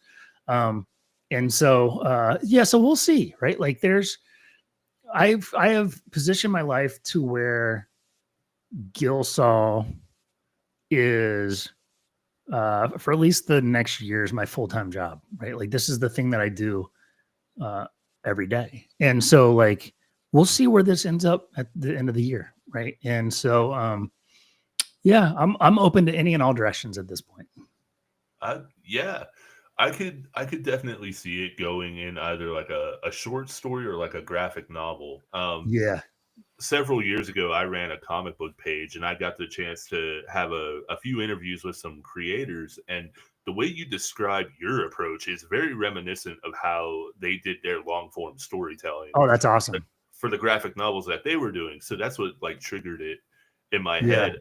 [SPEAKER 2] And so so we'll see, right? Like I have positioned my life to where GILLSAW is for at least the next year is my full-time job, right? Like this is the thing that I do every day. And so like, we'll see where this ends up at the end of the year. Right. And so, I'm open to any and all directions at this point.
[SPEAKER 1] I could definitely see it going in either like a short story or like a graphic novel. Several years ago, I ran a comic book page, and I got the chance to have a few interviews with some creators. And the way you describe your approach is very reminiscent of how they did their long form storytelling.
[SPEAKER 2] Oh, that's awesome.
[SPEAKER 1] For the graphic novels that they were doing. So that's what like triggered it in my head.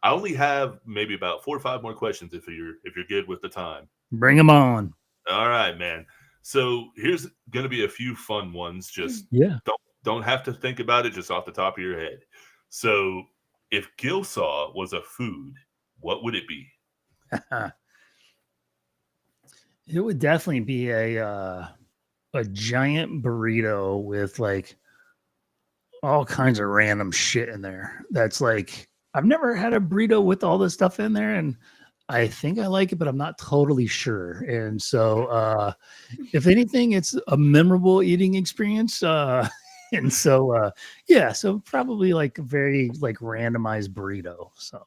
[SPEAKER 1] I only have maybe about 4 or 5 more questions if you're good with the time.
[SPEAKER 2] Bring them on.
[SPEAKER 1] All right, man. So here's going to be a few fun ones. Just don't have to think about it, just off the top of your head. So if GILLSAW was a food, what would it be?
[SPEAKER 2] It would definitely be a giant burrito with like all kinds of random shit in there. That's like, I've never had a burrito with all this stuff in there, and I think I like it, but I'm not totally sure. And so, if anything, it's a memorable eating experience. And so, so probably like a very like randomized burrito. So,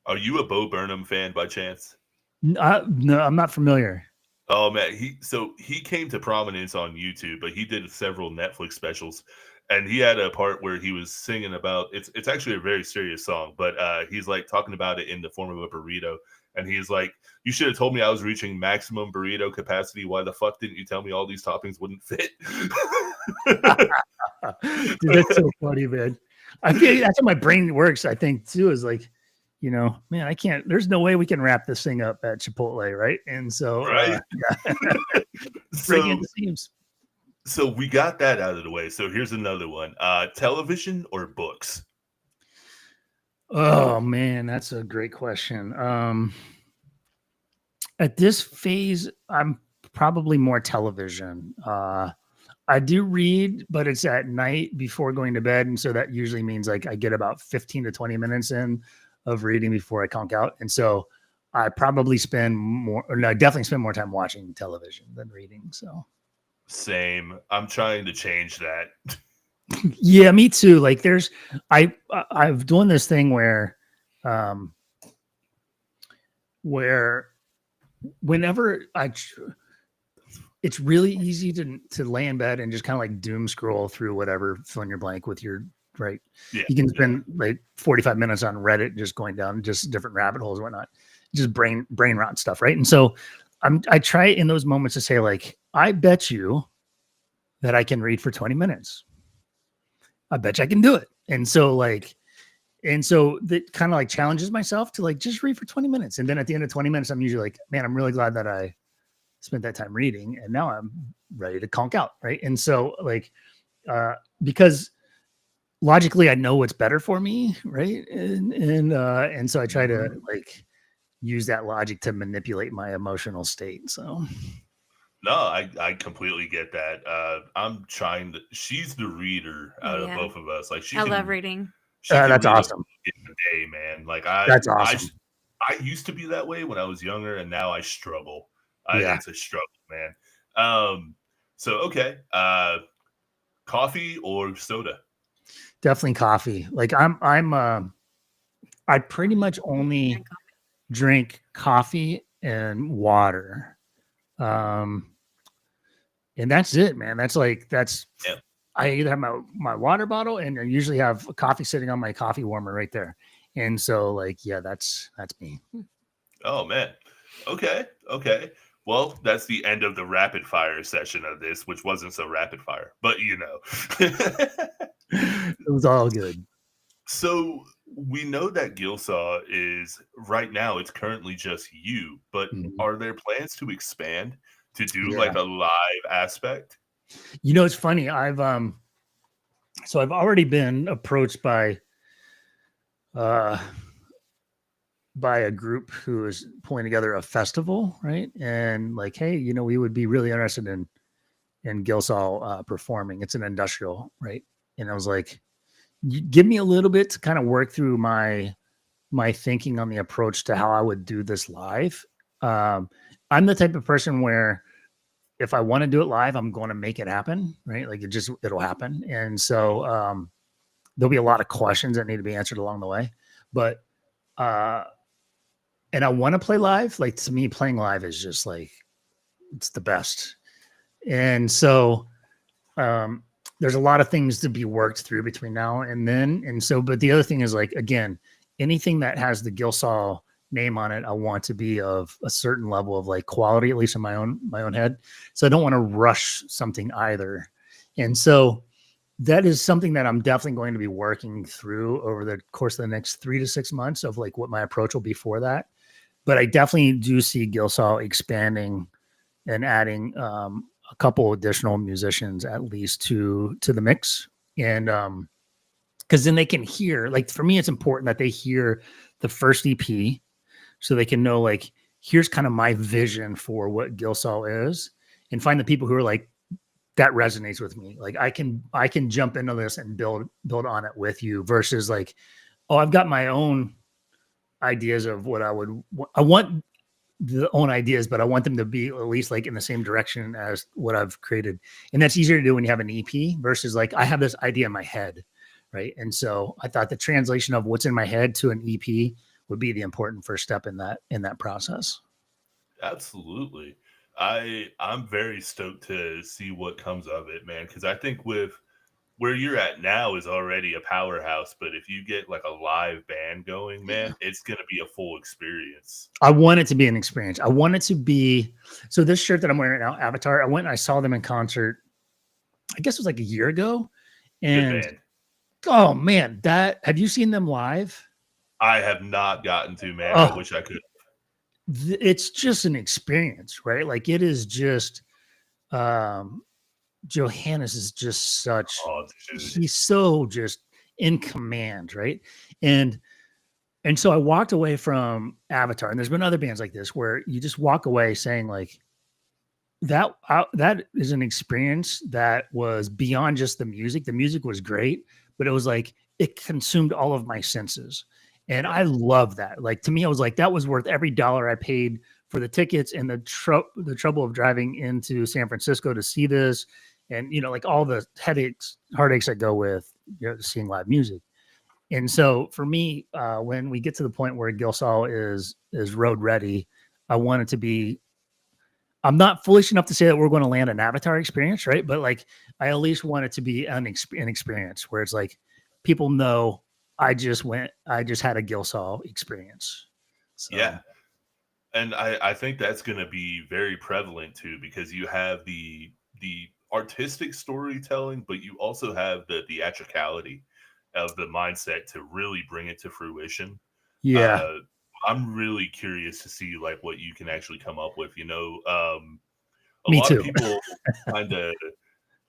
[SPEAKER 1] are you a Bo Burnham fan by chance?
[SPEAKER 2] No, I'm not familiar.
[SPEAKER 1] Oh man, he came to prominence on YouTube, but he did several Netflix specials, and he had a part where he was singing about it's actually a very serious song, but he's like talking about it in the form of a burrito, and he's like, "You should have told me I was reaching maximum burrito capacity. Why the fuck didn't you tell me all these toppings wouldn't fit?"
[SPEAKER 2] Dude, that's so funny, man. I feel that's how my brain works. I think too is like, man, I can't. There's no way we can wrap this thing up at Chipotle, right? And so,
[SPEAKER 1] right.
[SPEAKER 2] Bring in the seams.
[SPEAKER 1] So we got that out of the way. So here's another one: television or books?
[SPEAKER 2] Oh man, that's a great question. At this phase, I'm probably more television. I do read, but it's at night before going to bed, and so that usually means like I get about 15 to 20 minutes in of reading before I conk out. And so I probably spend more, or no, I definitely spend more time watching television than reading. So
[SPEAKER 1] Same. I'm trying to change that.
[SPEAKER 2] yeah, me too. Like I've doing this thing um, where whenever it's really easy to lay in bed and just kind of like doom scroll through whatever, fill in your blank with your right.
[SPEAKER 1] Yeah,
[SPEAKER 2] You can spend like 45 minutes on Reddit just going down just different rabbit holes and whatnot, just brain rot stuff, right? And so I try in those moments to say like, I bet you that I can read for 20 minutes. I bet you I can do it. And so that kind of like challenges myself to like just read for 20 minutes. And then at the end of 20 minutes, I'm usually like, man, I'm really glad that I spent that time reading and now I'm ready to conk out. Right. And so like, because logically I know what's better for me. Right. And so I try to like use that logic to manipulate my emotional state. So
[SPEAKER 1] no, I completely get that. I'm trying to. She's the reader out of
[SPEAKER 3] Yeah.
[SPEAKER 1] both of us. Like
[SPEAKER 3] I love reading.
[SPEAKER 1] She can
[SPEAKER 2] that's
[SPEAKER 1] read
[SPEAKER 2] awesome.
[SPEAKER 1] a book in a day, man. Like
[SPEAKER 2] That's awesome.
[SPEAKER 1] I used to be that way when I was younger, and now I struggle.
[SPEAKER 2] Yeah.
[SPEAKER 1] It's a struggle, man. So okay, coffee or soda?
[SPEAKER 2] Definitely coffee. Like I pretty much only drink coffee and water. And that's it, man. That's
[SPEAKER 1] Yeah.
[SPEAKER 2] I either have my water bottle and I usually have a coffee sitting on my coffee warmer right there. And so like, yeah, that's me.
[SPEAKER 1] Oh man. Okay. Well, that's the end of the rapid fire session of this, which wasn't so rapid fire, but you know.
[SPEAKER 2] It was all good.
[SPEAKER 1] So we know that GILLSAW is right now, it's currently just you, but are there plans to expand to do like a live aspect?
[SPEAKER 2] You know, it's funny. I've already been approached by a group who is pulling together a festival, right? And like, hey, you know, we would be really interested in GILLSAW performing. It's an industrial, right? And I was like, give me a little bit to kind of work through my thinking on the approach to how I would do this live. I'm the type of person where if I want to do it live, I'm going to make it happen, right? Like it'll happen. And so there'll be a lot of questions that need to be answered along the way. But and I want to play live. Like to me, playing live is just like it's the best. And so there's a lot of things to be worked through between now and then. And so, but the other thing is like, again, anything that has the GILLSAW name on it, I want to be of a certain level of like quality, at least in my own head. So I don't want to rush something either. And so that is something that I'm definitely going to be working through over the course of the next 3 to 6 months of like what my approach will be for that. But I definitely do see GILLSAW expanding and adding a couple additional musicians at least to the mix. And because then they can hear, like for me, it's important that they hear the first EP so they can know like, here's kind of my vision for what GILLSAW is, and find the people who are like, that resonates with me. Like I can jump into this and build on it with you versus like, oh, I've got my own ideas of what I want the own ideas, but I want them to be at least like in the same direction as what I've created. And that's easier to do when you have an EP versus like, I have this idea in my head. Right. And so I thought the translation of what's in my head to an EP would be the important first step in that process.
[SPEAKER 1] Absolutely. I'm very stoked to see what comes of it, man, because I think with where you're at now is already a powerhouse, but if you get like a live band going, man, it's going to be a full experience.
[SPEAKER 2] I want it to be an experience. I want it to be, so this shirt that I'm wearing right now, Avatar, I went and I saw them in concert, I guess it was like a year ago. And oh man, have you seen them live?
[SPEAKER 1] I have not gotten to, man. I wish I could.
[SPEAKER 2] It's just an experience, right? Like it is just, Johannes is just such, he's so just in command, right? And so I walked away from Avatar, and there's been other bands like this where you just walk away saying like, that is an experience that was beyond just the music. The music was great, but it was like, it consumed all of my senses. And
[SPEAKER 1] Yeah.
[SPEAKER 2] I love that. Like, to me, I was like, that was worth every dollar I paid for the tickets and the trouble of driving into San Francisco to see this. And, like all the heartaches that go with, seeing live music. And so for me, when we get to the point where GILLSAW is road ready, I want it to be. I'm not foolish enough to say that we're going to land an Avatar experience, right? But like, I at least want it to be an experience where it's like people know I just had a GILLSAW experience. So
[SPEAKER 1] Yeah. And I think that's going to be very prevalent too, because you have the artistic storytelling, but you also have the theatricality of the mindset to really bring it to fruition.
[SPEAKER 2] yeah,
[SPEAKER 1] Uh, I'm really curious to see like what you can actually come up with. A
[SPEAKER 2] me
[SPEAKER 1] lot of
[SPEAKER 2] too.
[SPEAKER 1] people kind of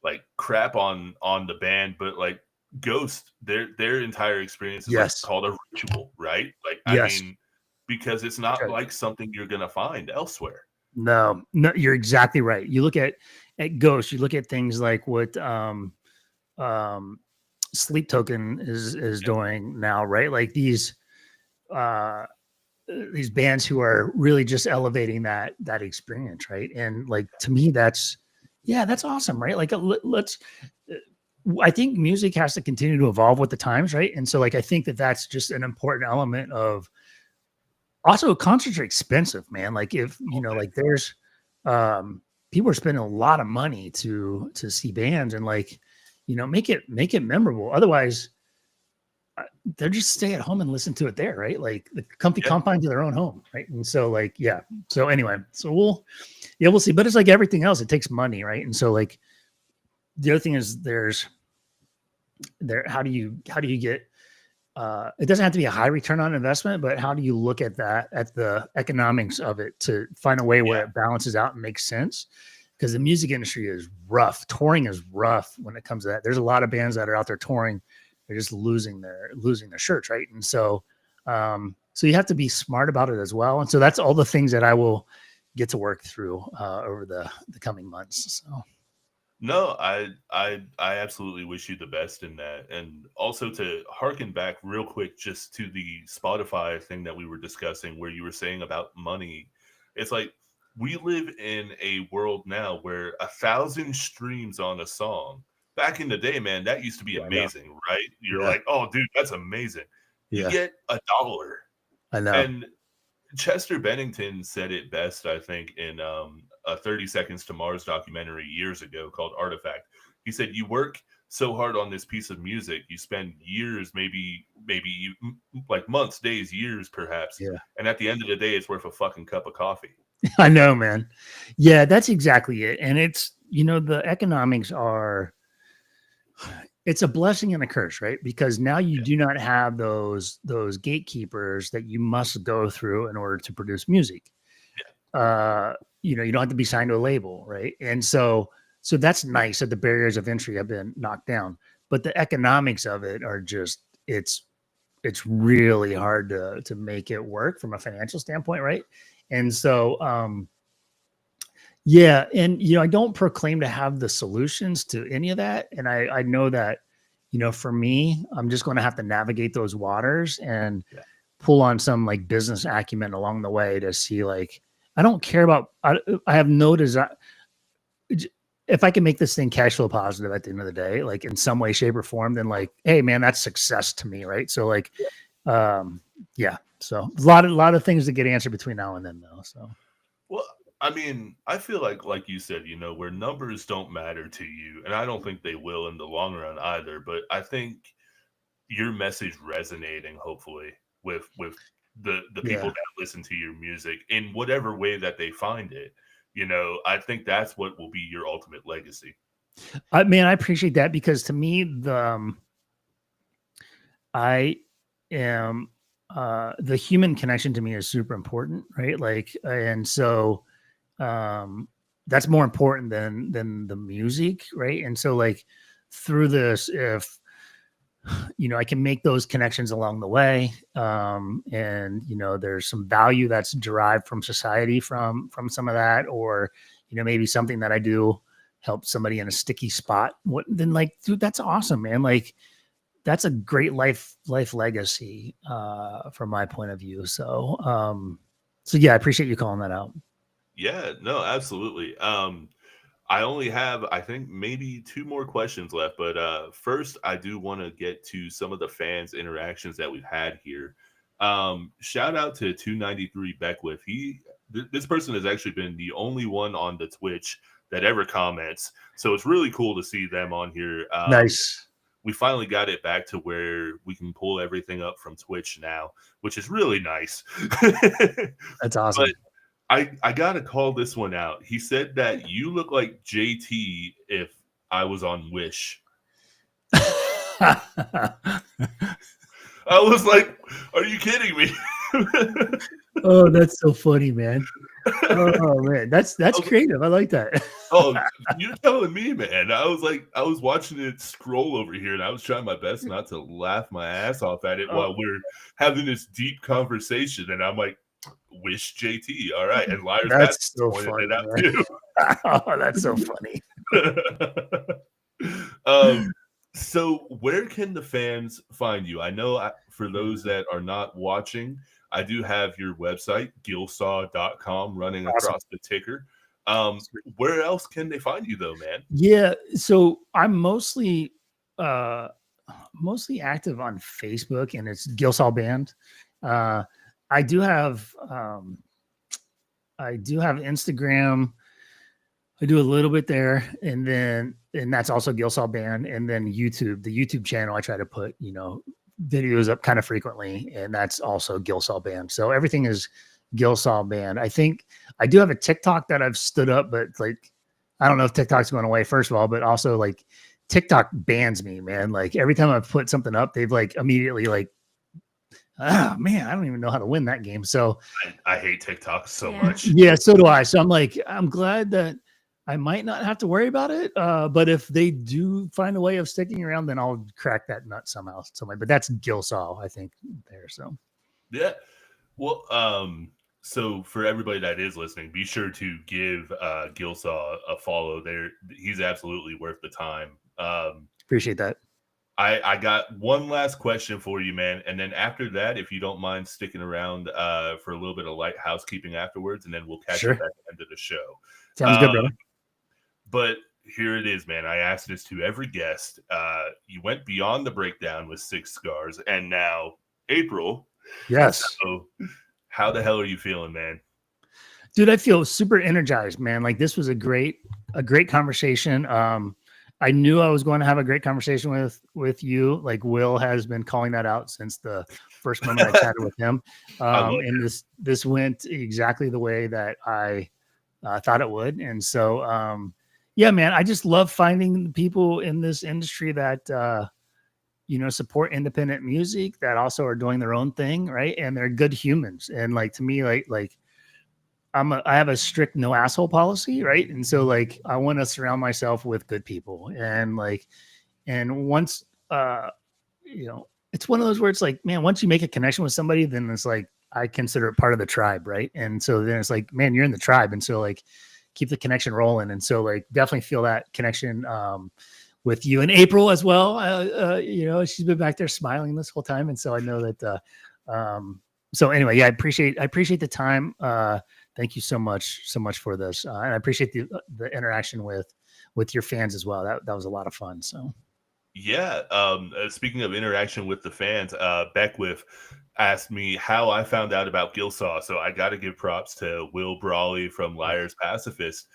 [SPEAKER 1] like crap on the band, but like Ghost, their entire experience is like
[SPEAKER 2] Yes,
[SPEAKER 1] called a ritual, right? Like, I
[SPEAKER 2] yes.
[SPEAKER 1] mean, because it's not
[SPEAKER 2] Okay.
[SPEAKER 1] like something you're gonna find elsewhere.
[SPEAKER 2] No, no, you're exactly right. You look at Ghost, you look at things like what um Sleep Token is
[SPEAKER 1] Yep.
[SPEAKER 2] doing now, right? Like uh these bands who are really just elevating that experience, right? And like, to me, that's awesome, right? Like, let's I think music has to continue to evolve with the times, right? And so like, I think that's just an important element of. Also, concerts are expensive, man. Like, if like, there's um people are spending a lot of money to see bands, and like, make it memorable. Otherwise, they're just stay at home and listen to it there, right? Like the comfy
[SPEAKER 1] Yeah.
[SPEAKER 2] confines of their own home, right? And so like, yeah. So anyway, so we'll see. But it's like everything else, it takes money, right? And so like, the other thing is how do you get it doesn't have to be a high return on investment, but how do you look at the economics of it to find a way where
[SPEAKER 1] Yeah.
[SPEAKER 2] it balances out and makes sense? Because the music industry is rough. Touring is rough when it comes to that. There's a lot of bands that are out there touring. They're just losing their shirts, right? And so, so you have to be smart about it as well. And so that's all the things that I will get to work through over the coming months. So
[SPEAKER 1] No, I absolutely wish you the best in that. And also to harken back real quick just to the Spotify thing that we were discussing where you were saying about money. It's like we live in a world now where 1,000 streams on a song. Back in the day, man, that used to be
[SPEAKER 2] yeah, I know.
[SPEAKER 1] amazing, right? You're
[SPEAKER 2] Yeah,
[SPEAKER 1] like, oh dude, that's amazing. You
[SPEAKER 2] yeah,
[SPEAKER 1] get $1.
[SPEAKER 2] I know.
[SPEAKER 1] And Chester Bennington said it best, I think, in a 30 Seconds to Mars documentary years ago called Artifact. He said, "You work so hard on this piece of music, you spend years, like months, days, years, perhaps,
[SPEAKER 2] Yeah.
[SPEAKER 1] and at the end of the day, it's worth a fucking cup of coffee."
[SPEAKER 2] I know, man. Yeah, that's exactly it. And it's, the economics are, it's a blessing and a curse, right? Because now you
[SPEAKER 1] Yeah,
[SPEAKER 2] do not have those gatekeepers that you must go through in order to produce music. You don't have to be signed to a label, right? And so that's nice that the barriers of entry have been knocked down. But the economics of it are just it's really hard to make it work from a financial standpoint, right? And so yeah, and I don't proclaim to have the solutions to any of that, and I know that for me, I'm just going to have to navigate those waters and
[SPEAKER 1] yeah,
[SPEAKER 2] pull on some like business acumen along the way to see like I don't care about I have no desire if I can make this thing cash flow positive at the end of the day, like in some way, shape, or form, then like, hey man, that's success to me, right? So like, yeah. So a lot of things to get answered between now and then, though. So
[SPEAKER 1] well, I mean, I feel like you said, where numbers don't matter to you, and I don't think they will in the long run either. But I think your message resonating, hopefully, with the people
[SPEAKER 2] yeah,
[SPEAKER 1] that listen to your music in whatever way that they find it. I think that's what will be your ultimate legacy.
[SPEAKER 2] I appreciate that because to me, I am the human connection to me is super important, right? Like, and so um that's more important than the music, right? And so like through this, if I can make those connections along the way, and there's some value that's derived from society from some of that, or maybe something that I do help somebody in a sticky spot, then like, dude, that's awesome, man. Like, that's a great life legacy from my point of view. So yeah, I appreciate you calling that out.
[SPEAKER 1] Yeah, no, absolutely. I only have, I think, maybe 2 more questions left, but first, I do want to get to some of the fans' interactions that we've had here. Shout out to 293 Beckwith. This person has actually been the only one on the Twitch that ever comments, so it's really cool to see them on here.
[SPEAKER 2] Nice.
[SPEAKER 1] We finally got it back to where we can pull everything up from Twitch now, which is really nice.
[SPEAKER 2] That's awesome.
[SPEAKER 1] But I gotta call this one out. He said that you look like JT if I was on Wish. I was like, are you kidding me?
[SPEAKER 2] Oh, that's so funny, man. Oh man, that's creative. I like that.
[SPEAKER 1] Oh, you're telling me, man. I was watching it scroll over here, and I was trying my best not to laugh my ass off at it while we're having this deep conversation, and I'm like, Wish JT. All right. And Liars
[SPEAKER 2] That's so
[SPEAKER 1] pointed
[SPEAKER 2] funny,
[SPEAKER 1] it out
[SPEAKER 2] man.
[SPEAKER 1] too.
[SPEAKER 2] Oh, that's so funny.
[SPEAKER 1] So where can the fans find you? I know for those that are not watching, I do have your website, GILLSAW.com, running across the ticker. Where else can they find you though, man?
[SPEAKER 2] Yeah. So I'm mostly active on Facebook, and it's GILLSAW Band. I do have Instagram. I do a little bit there, and that's also GILLSAW Band, and then YouTube. The YouTube channel, I try to put videos up kind of frequently, and that's also GILLSAW Band. So everything is GILLSAW Band. I think I do have a TikTok that I've stood up, but like I don't know if TikTok's going away, first of all, but also like TikTok bans me, man. Like every time I put something up, they've like immediately like, oh man, I don't even know how to win that game. So
[SPEAKER 1] I hate TikTok so much.
[SPEAKER 2] Yeah, so do I. So I'm glad that I might not have to worry about it. But if they do find a way of sticking around, then I'll crack that nut somehow. But that's GILLSAW, I think, there. So
[SPEAKER 1] yeah. Well, so for everybody that is listening, be sure to give GILLSAW a follow there. He's absolutely worth the time.
[SPEAKER 2] Appreciate that.
[SPEAKER 1] I got one last question for you, man. And then after that, if you don't mind sticking around for a little bit of light housekeeping afterwards, and then we'll catch you back at the end of the show.
[SPEAKER 2] Sounds good, brother.
[SPEAKER 1] But here it is, man. I asked this to every guest. You went beyond the breakdown with 6 Scars, and now April.
[SPEAKER 2] Yes.
[SPEAKER 1] So how the hell are you feeling, man?
[SPEAKER 2] Dude, I feel super energized, man. Like this was a great conversation. I knew I was going to have a great conversation with you. Like Will has been calling that out since the first moment I chatted with him. And this went exactly the way that I thought it would. And so, yeah, man, I just love finding people in this industry that, support independent music, that also are doing their own thing. Right. And they're good humans. And like, to me, like, I have a strict no asshole policy, right? And so like I want to surround myself with good people, and once it's one of those where it's like, man, once you make a connection with somebody, then it's like I consider it part of the tribe, right? And so then it's like, man, you're in the tribe, and so like keep the connection rolling. And so like definitely feel that connection with you and April as well. She's been back there smiling this whole time, and so I know that. So anyway, yeah, I appreciate the time. Thank you so much for this, and I appreciate the interaction with your fans as well. That was a lot of fun. So,
[SPEAKER 1] yeah. Speaking of interaction with the fans, Beckwith asked me how I found out about GILLSAW. So I got to give props to Will Brawley from Liars Pacifist.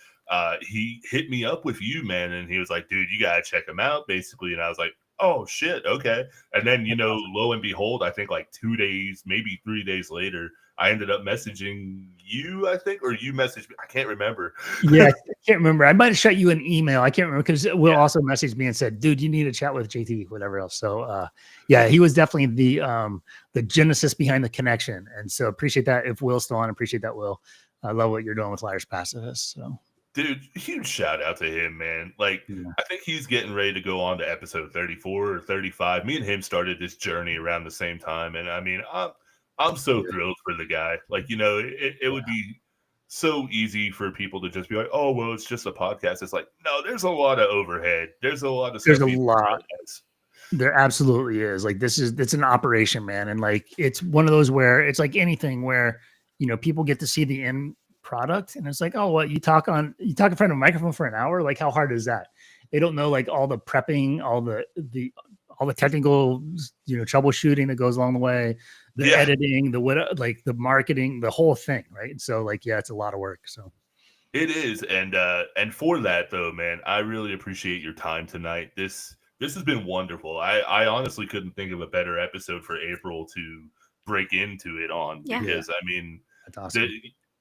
[SPEAKER 1] He hit me up with you, man, and he was like, "Dude, you gotta check him out," basically. And I was like, "Oh shit, okay." And then lo and behold, I think like 2 days, maybe 3 days later, I ended up messaging you, I think, or you messaged me. I can't remember.
[SPEAKER 2] Yeah, I can't remember. I might have shot you an email. I can't remember, because Will also messaged me and said, "Dude, you need to chat with JT," whatever else. So, yeah, he was definitely the genesis behind the connection, and so appreciate that. If Will's still on, appreciate that, Will. I love what you're doing with Liars Pacifist. So.
[SPEAKER 1] Dude, huge shout out to him, man. Like, I think he's getting ready to go on to episode 34 or 35. Me and him started this journey around the same time. And I mean, I'm so thrilled for the guy. Like, it would be so easy for people to just be like, "Oh, well, it's just a podcast." It's like, no, there's a lot of overhead. There's a lot of stuff.
[SPEAKER 2] There's a lot. There absolutely is. Like it's an operation, man. And like it's one of those where it's like anything where, people get to see the end product and it's like, oh, what you talk in front of a microphone for an hour? Like how hard is that? They don't know like all the prepping, all the technical, troubleshooting that goes along the way, the editing, like the marketing, the whole thing. Right. And so like, yeah, it's a lot of work. So
[SPEAKER 1] it is. And for that though, man, I really appreciate your time tonight. This has been wonderful. I honestly couldn't think of a better episode for April to break into it on because I mean,
[SPEAKER 2] that's awesome.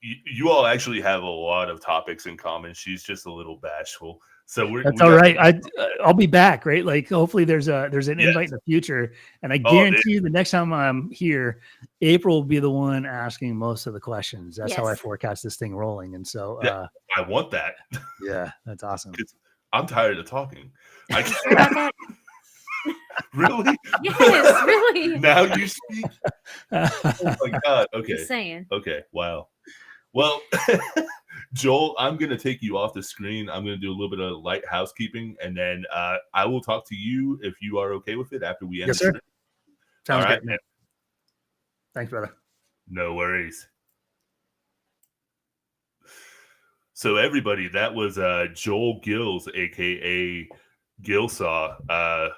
[SPEAKER 1] You all actually have a lot of topics in common. She's just a little bashful. So
[SPEAKER 2] that's all right. I'll be back, right? Like hopefully there's an invite in the future, and I guarantee you the next time I'm here, April will be the one asking most of the questions. That's how I forecast this thing rolling. And so
[SPEAKER 1] I want that.
[SPEAKER 2] Yeah, that's awesome.
[SPEAKER 1] I'm tired of talking. I can't. Really?
[SPEAKER 3] Yes, really.
[SPEAKER 1] Now you speak. Oh my God. Okay.
[SPEAKER 3] Just saying.
[SPEAKER 1] Okay. Wow. Well, Joel, I'm going to take you off the screen. I'm going to do a little bit of light housekeeping, and then I will talk to you if you are okay with it after we end.
[SPEAKER 2] Yes, sir. Sounds
[SPEAKER 1] good.
[SPEAKER 2] Man. Thanks, brother.
[SPEAKER 1] No worries. So everybody, that was Joel Gills, aka GILLSAW.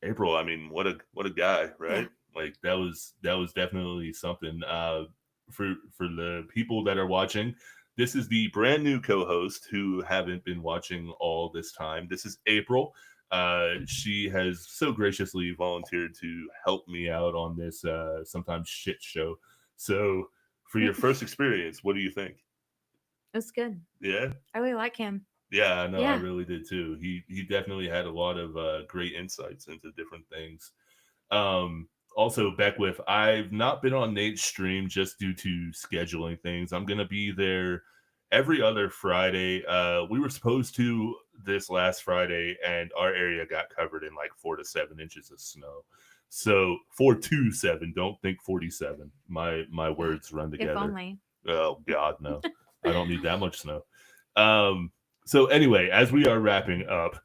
[SPEAKER 1] April, I mean, what a guy, right? Yeah. Like that was definitely something. For the people that are watching, this is the brand new co-host who haven't been watching all this time. This is April. She has so graciously volunteered to help me out on this sometimes shit show. So for your first experience, what do you think?
[SPEAKER 3] It's good.
[SPEAKER 1] Yeah.
[SPEAKER 3] I really like him.
[SPEAKER 1] Yeah, no, I really did too. He definitely had a lot of great insights into different things. Also, Beckwith, I've not been on Nate's stream just due to scheduling things. I'm gonna be there every other Friday. We were supposed to this last Friday, and our area got covered in like 4 to 7 inches of snow. So 427, don't think 47. My words run together.
[SPEAKER 3] If only.
[SPEAKER 1] Oh God, no. I don't need that much snow. So anyway, as we are wrapping up,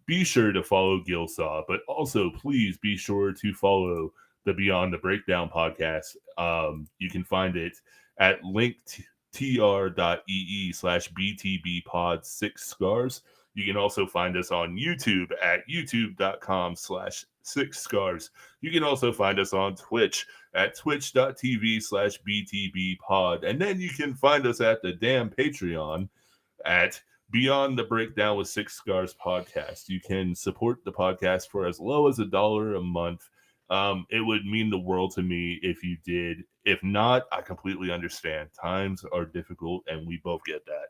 [SPEAKER 1] be sure to follow GILLSAW, but also please be sure to follow the Beyond the Breakdown podcast. You can find it at linktr.ee/btbpod6scars. You can also find us on YouTube at youtube.com/6scars. You can also find us on Twitch at twitch.tv/btbpod. And then you can find us at the damn Patreon at Beyond the Breakdown with 6 Scars podcast. You can support the podcast for as low as $1 a month. It would mean the world to me if you did. If not, I completely understand. Times are difficult, and we both get that.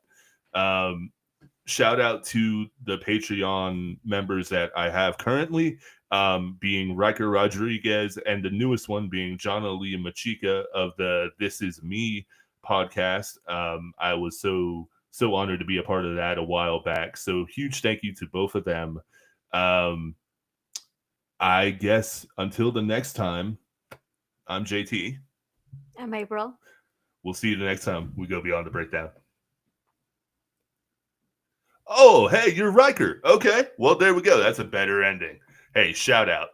[SPEAKER 1] Shout out to the Patreon members that I have currently, being Riker Rodriguez, and the newest one being John Ali Machika of the This Is Me podcast. I was so honored to be a part of that a while back. So huge thank you to both of them. I guess until the next time, I'm JT.
[SPEAKER 3] I'm April.
[SPEAKER 1] We'll see you the next time we go Beyond the Breakdown. Oh, hey, you're Riker. Okay, well, there we go. That's a better ending. Hey, shout out.